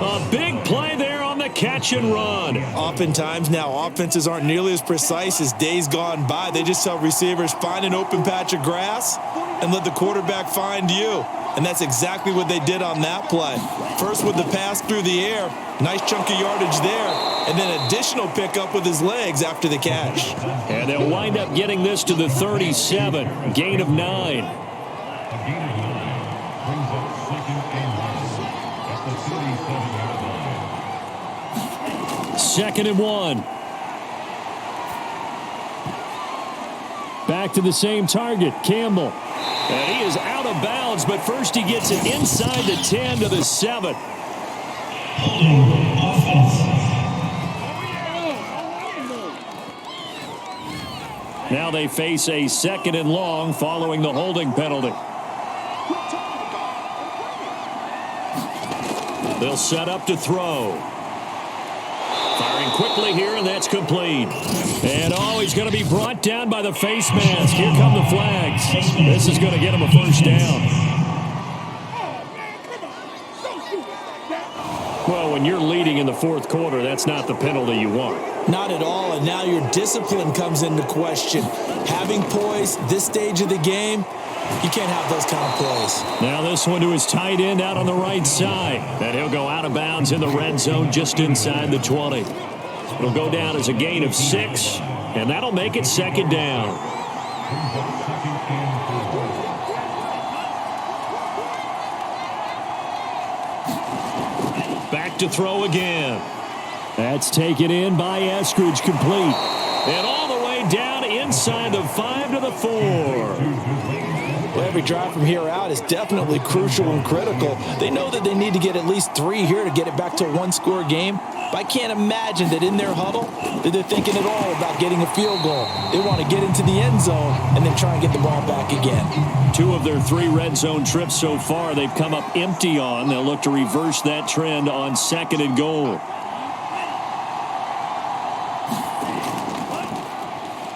A big play there on the catch and run. Oftentimes now, offenses aren't nearly as precise as days gone by. They just tell receivers, find an open patch of grass and let the quarterback find you. And that's exactly what they did on that play. First with the pass through the air, nice chunk of yardage there, and then additional pickup with his legs after the catch. And they'll wind up getting this to the 37, gain of 9. 2nd and 1. Back to the same target, Campbell. And he is out of bounds, but first he gets it inside the 10 to the 7. Now they face a 2nd and long following the holding penalty. They'll set up to throw. Firing quickly here, and that's complete. And he's going to be brought down by the face mask. Here come the flags. This is going to get him a 1st down. Well, when you're leading in the 4th quarter, that's not the penalty you want. Not at all, and now your discipline comes into question. Having poise this stage of the game, you can't have those kind of plays. Now this one to his tight end out on the right side. And he'll go out of bounds in the red zone just inside the 20. It'll go down as a gain of 6, and that'll make it 2nd down. back to throw again. That's taken in by Eskridge, complete. And all the way down inside the 5 to the 4. Well, every drive from here out is definitely crucial and critical. They know that they need to get at least 3 here to get it back to a one-score game. But I can't imagine that in their huddle that they're thinking at all about getting a field goal. They want to get into the end zone and then try and get the ball back again. 2 of their 3 red zone trips so far they've come up empty on. They'll look to reverse that trend on 2nd and goal.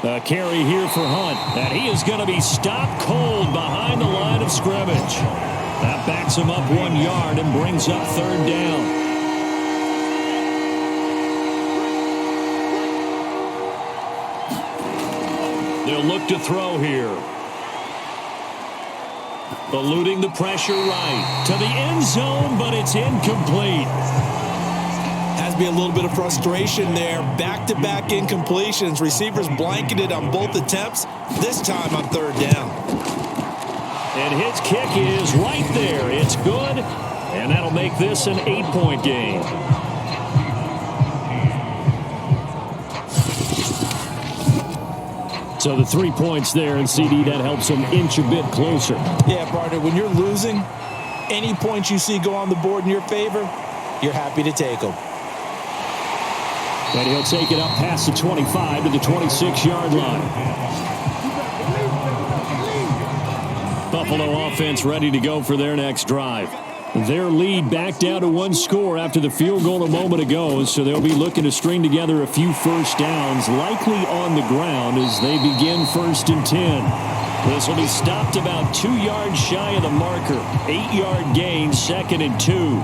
A carry here for Hunt, and he is going to be stopped cold behind the line of scrimmage. That backs him up 1 yard and brings up 3rd down. They'll look to throw here. Eluding the pressure right to the end zone, but it's incomplete. Has to be a little bit of frustration there. Back-to-back incompletions. Receivers blanketed on both attempts, this time on 3rd down. And his kick is right there. It's good, and that'll make this an 8-point game. So the 3 points there, and CD, that helps them inch a bit closer. Yeah, partner, when you're losing, any points you see go on the board in your favor, you're happy to take them. And he'll take it up past the 25 to the 26-yard line. Buffalo offense ready to go for their next drive. Their lead back down to 1 score after the field goal a moment ago, so they'll be looking to string together a few first downs, likely on the ground as they begin 1st and 10. This will be stopped about 2 yards shy of the marker. 8-yard gain, 2nd and 2.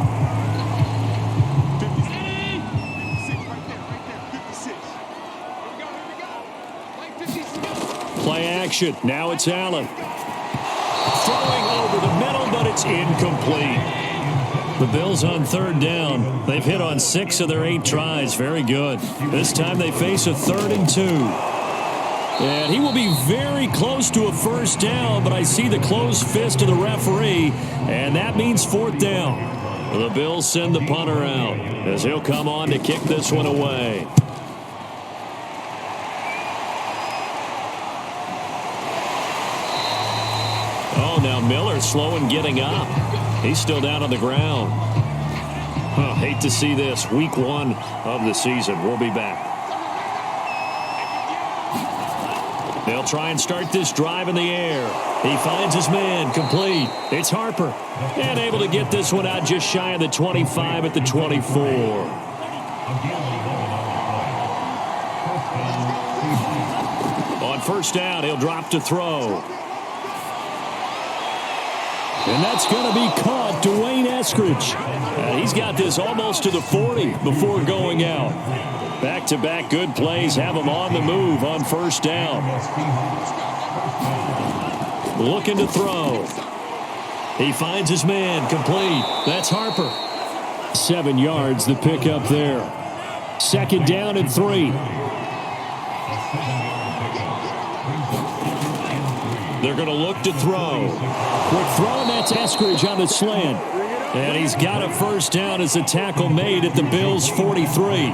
Play action. Now it's Allen. Throwing over the middle, but it's incomplete. The Bills on 3rd down. They've hit on 6 of their 8 tries. Very good. This time they face a 3rd and 2. And he will be very close to a first down, but I see the closed fist of the referee, and that means 4th down. The Bills send the punter out as he'll come on to kick this one away. Oh, now Miller slow in getting up. He's still down on the ground. Oh, hate to see this. Week 1 of the season. We'll be back. They'll try and start this drive in the air. He finds his man, complete. It's Harper. And able to get this one out just shy of the 25 at the 24. On 1st down, he'll drop to throw. And that's going to be caught. Dwayne Eskridge. He's got this almost to the 40 before going out. Back-to-back good plays have him on the move on 1st down. Looking to throw. He finds his man, complete. That's Harper. 7 yards, the pickup there. 2nd down and 3. They're going to look to throw. Quick throw, and that's Eskridge on the slant. And he's got a 1st down as a tackle made at the Bills' 43.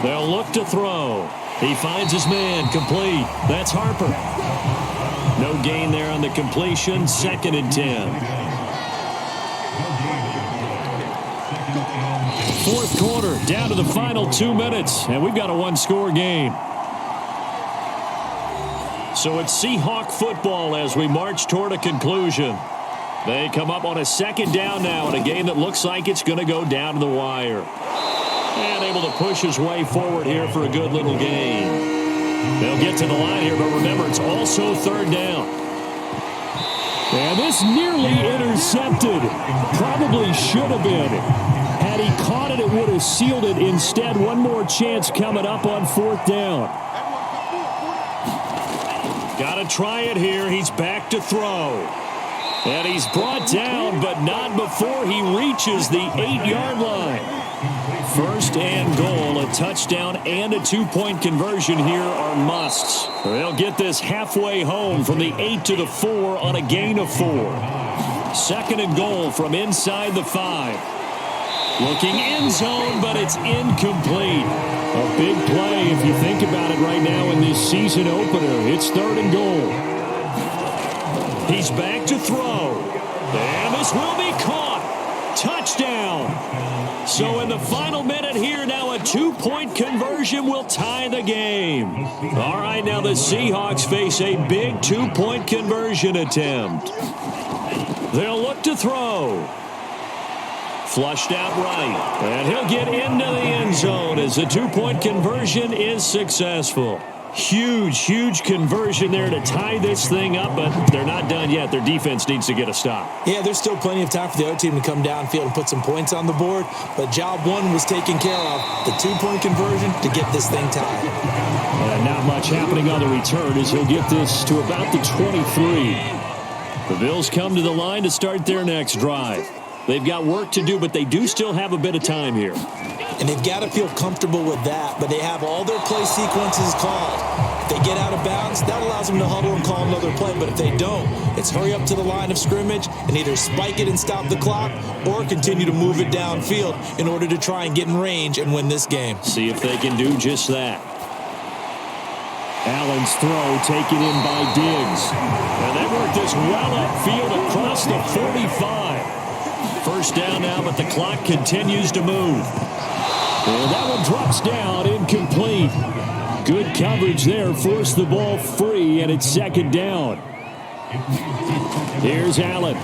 They'll look to throw. He finds his man, complete. That's Harper. No gain there on the completion. 2nd and 10. 4th quarter, down to the final 2 minutes, and we've got a 1-score game. So it's Seahawk football as we march toward a conclusion. They come up on a 2nd down now in a game that looks like it's going to go down to the wire. And able to push his way forward here for a good little gain. They'll get to the line here, but remember, it's also 3rd down. And this nearly intercepted. Probably should have been. Had he caught it, it would have sealed it. Instead, one more chance coming up on 4th down. Got to try it here. He's back to throw. And he's brought down, but not before he reaches the 8-yard line. 1st and goal, a touchdown and a 2-point conversion here are musts. They'll get this halfway home from the 8 to the 4 on a gain of 4. Second and goal from inside the 5. Looking end zone, but it's incomplete. A big play if you think about it right now in this season opener. It's third and goal. He's back to throw. And this will be caught. Touchdown. So in the final minute here, now a 2-point conversion will tie the game. All right, now the Seahawks face a big 2-point conversion attempt. They'll look to throw. Flushed out right. And he'll get into the end zone as the 2-point conversion is successful. Huge conversion there to tie this thing up, but they're not done yet. Their defense needs to get a stop. Yeah, there's still plenty of time for the other team to come downfield and put some points on the board, but job one was taken care of. The 2-point conversion to get this thing tied. And not much happening on the return as he'll get this to about the 23. The Bills come to the line to start their next drive. They've got work to do, but they do still have a bit of time here. And they've got to feel comfortable with that, but they have all their play sequences called. If they get out of bounds, that allows them to huddle and call another play, but if they don't, it's hurry up to the line of scrimmage and either spike it and stop the clock or continue to move it downfield in order to try and get in range and win this game. See if they can do just that. Allen's throw taken in by Diggs. And they work this well upfield across the 45. First down now, but the clock continues to move. And that one drops down, incomplete. Good coverage there, forced the ball free, and it's second down. Here's Allen.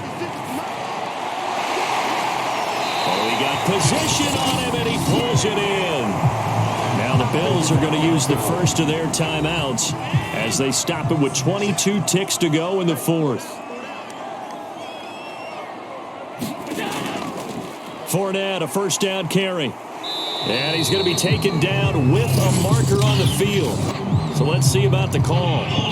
Oh, he got position on him, and he pulls it in. Now the Bills are going to use the first of their timeouts as they stop it with 22 ticks to go in the fourth. Fournette, a first down carry. And he's going to be taken down with a marker on the field. So let's see about the call. Come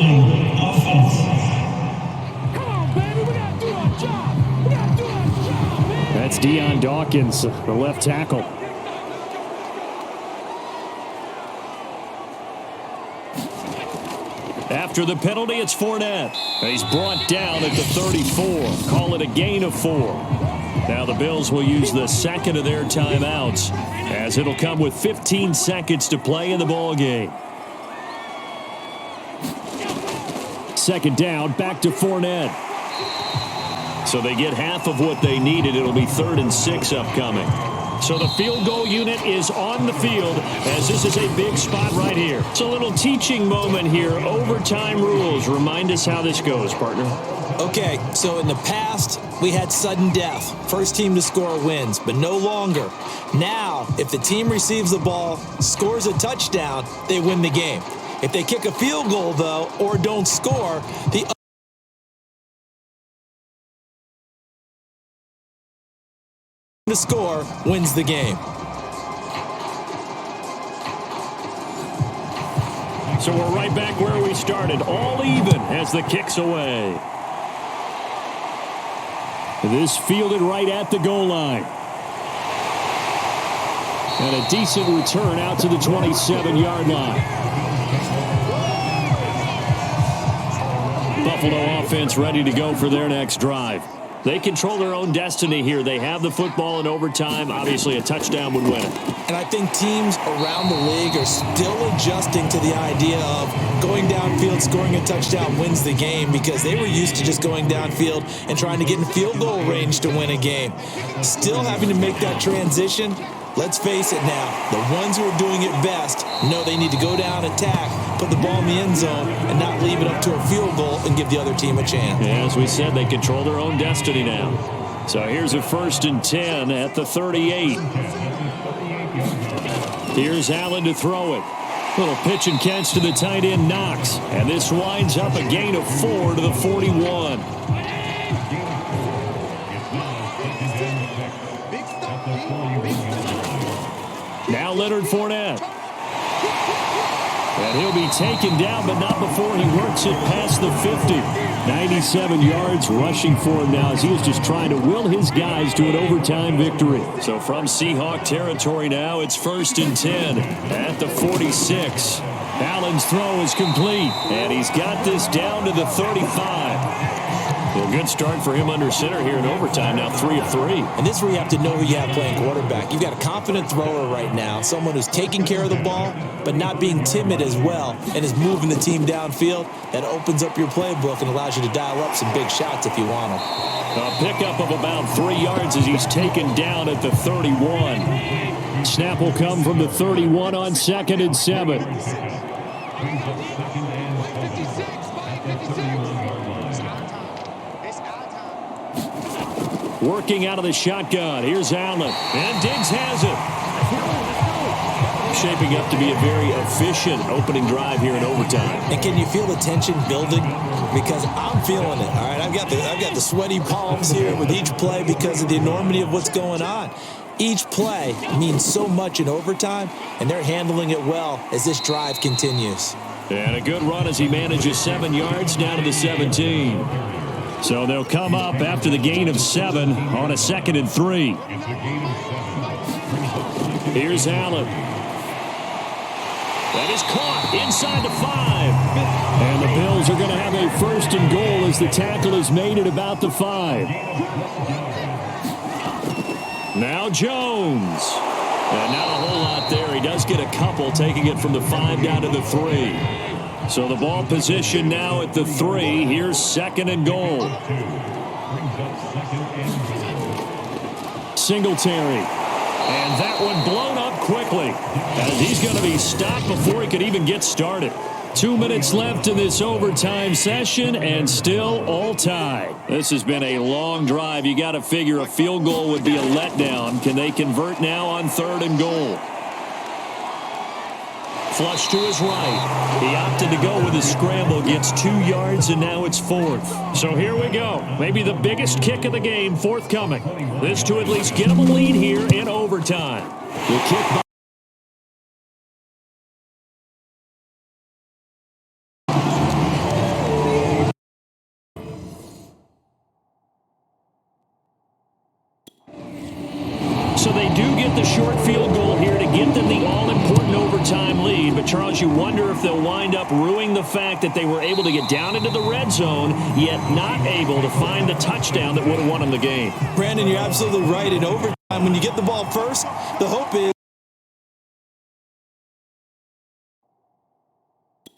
on, baby. We got to do our job. We got to do our job, man. That's Deion Dawkins, the left tackle. After the penalty, it's Fournette. He's brought down at the 34. Call it a gain of 4. Now the Bills will use the second of their timeouts as it'll come with 15 seconds to play in the ball game. Second down, back to Fournette. So they get half of what they needed. It'll be 3rd and 6 upcoming. So the field goal unit is on the field as this is a big spot right here. It's a little teaching moment here. Overtime rules. Remind us how this goes, partner. Okay, so in the past, we had sudden death. First team to score wins, but no longer. Now, if the team receives the ball, scores a touchdown, they win the game. If they kick a field goal, though, or don't score, the to score wins the game. So we're right back where we started, all even as the kick's away. This fielded right at the goal line. And a decent return out to the 27-yard line. Buffalo offense ready to go for their next drive. They control their own destiny here. They have the football in overtime. Obviously, a touchdown would win it. And I think teams around the league are still adjusting to the idea of going downfield, scoring a touchdown wins the game because they were used to just going downfield and trying to get in field goal range to win a game. Still having to make that transition. Let's face it now, the ones who are doing it best know they need to go down, attack, put the ball in the end zone, and not leave it up to a field goal and give the other team a chance. Yeah, as we said, they control their own destiny now. So here's a 1st and 10 at the 38. Here's Allen to throw it. Little pitch and catch to the tight end, Knox. And this winds up a gain of 4 to the 41. Now Leonard Fournette. And he'll be taken down, but not before he works it past the 50. 97 yards rushing for him now as he was just trying to will his guys to an overtime victory. So from Seahawk territory now, it's 1st and 10 at the 46. Allen's throw is complete, and he's got this down to the 35. A good start for him under center here in overtime. Now 3 of 3. And this is where you have to know who you have playing quarterback. You've got a confident thrower right now, someone who's taking care of the ball, but not being timid as well, and is moving the team downfield. That opens up your playbook and allows you to dial up some big shots if you want them. A pickup of about 3 yards as he's taken down at the 31. Snap will come from the 31 on 2nd and 7. Working out of the shotgun. Here's Allen. And Diggs has it. Shaping up to be a very efficient opening drive here in overtime. And can you feel the tension building? Because I'm feeling it. All right, I've got the sweaty palms here with each play because of the enormity of what's going on. Each play means so much in overtime, and they're handling it well as this drive continues. And a good run as he manages 7 yards down to the 17. So they'll come up after the gain of 7 on a 2nd and 3. Here's Allen. That is caught inside the 5. And the Bills are going to have a 1st and goal as the tackle is made at about the 5. Now Jones. And not a whole lot there. He does get a couple, taking it from the 5 down to the 3. So the ball position now at the 3. Here's 2nd and goal. Singletary. And that one blown up quickly. As he's going to be stopped before he could even get started. 2 minutes left in this overtime session, and still all tied. This has been a long drive. You got to figure a field goal would be a letdown. Can they convert now on 3rd and goal? Flush to his right. He opted to go with his scramble. Gets 2 yards, and now it's 4th. So here we go. Maybe the biggest kick of the game forthcoming. This to at least get him a lead here in overtime. The kick by So they do get the short field goal here to get them the all-important overtime lead. But, Charles, you wonder if they'll wind up ruining the fact that they were able to get down into the red zone, yet not able to find the touchdown that would have won them the game. Brandon, you're absolutely right. In overtime, when you get the ball first, the hope is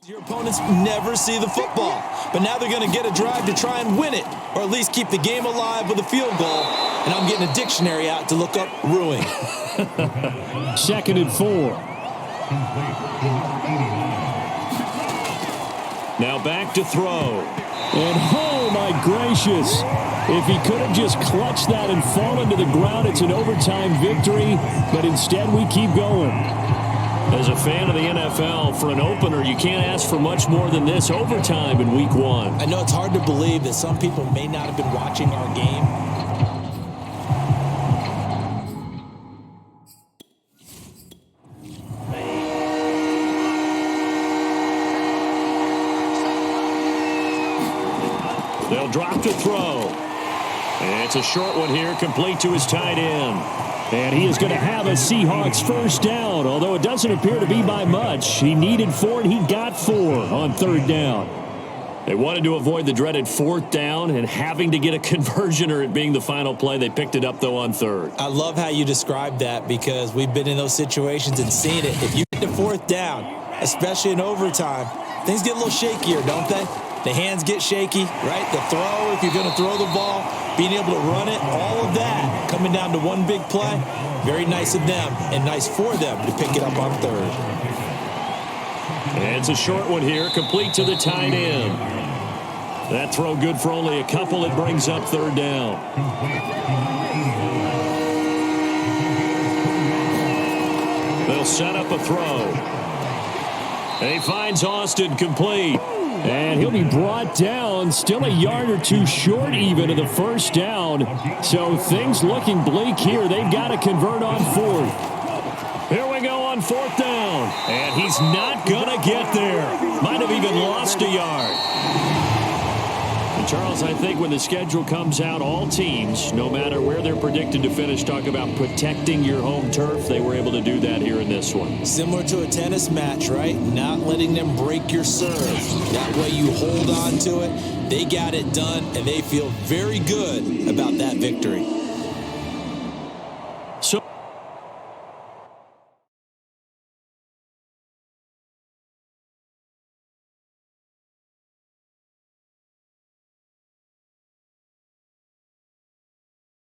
your opponents never see the football. But now they're going to get a drive to try and win it, or at least keep the game alive with a field goal. And I'm getting a dictionary out to look up ruining. 2nd and 4. Now back to throw. And oh my gracious, if he could have just clutched that and fallen to the ground, it's an overtime victory. But instead we keep going. As a fan of the NFL, for an opener, you can't ask for much more than this overtime in week 1. I know it's hard to believe that some people may not have been watching our game. They'll drop to throw. And it's a short one here, complete to his tight end. And he is going to have a Seahawks 1st down, although it doesn't appear to be by much. He needed 4, and he got 4 on 3rd down. They wanted to avoid the dreaded 4th down and having to get a conversion or it being the final play. They picked it up, though, on 3rd. I love how you described that because we've been in those situations and seen it. If you get the 4th down, especially in overtime, things get a little shakier, don't they? The hands get shaky, right? The throw, if you're going to throw the ball, being able to run it, all of that coming down to one big play. Very nice of them and nice for them to pick it up on 3rd. And it's a short one here, complete to the tight end. That throw good for only a couple. It brings up 3rd down. They'll set up a throw. And he finds Austin complete. And he'll be brought down, still a yard or 2 short even of the 1st down. So things looking bleak here. They've got to convert on 4th. Here we go on 4th down. And he's not going to get there. Might have even lost a yard. Charles, I think when the schedule comes out, all teams, no matter where they're predicted to finish, talk about protecting your home turf. They were able to do that here in this one. Similar to a tennis match, right? Not letting them break your serve. That way you hold on to it. They got it done, and they feel very good about that victory.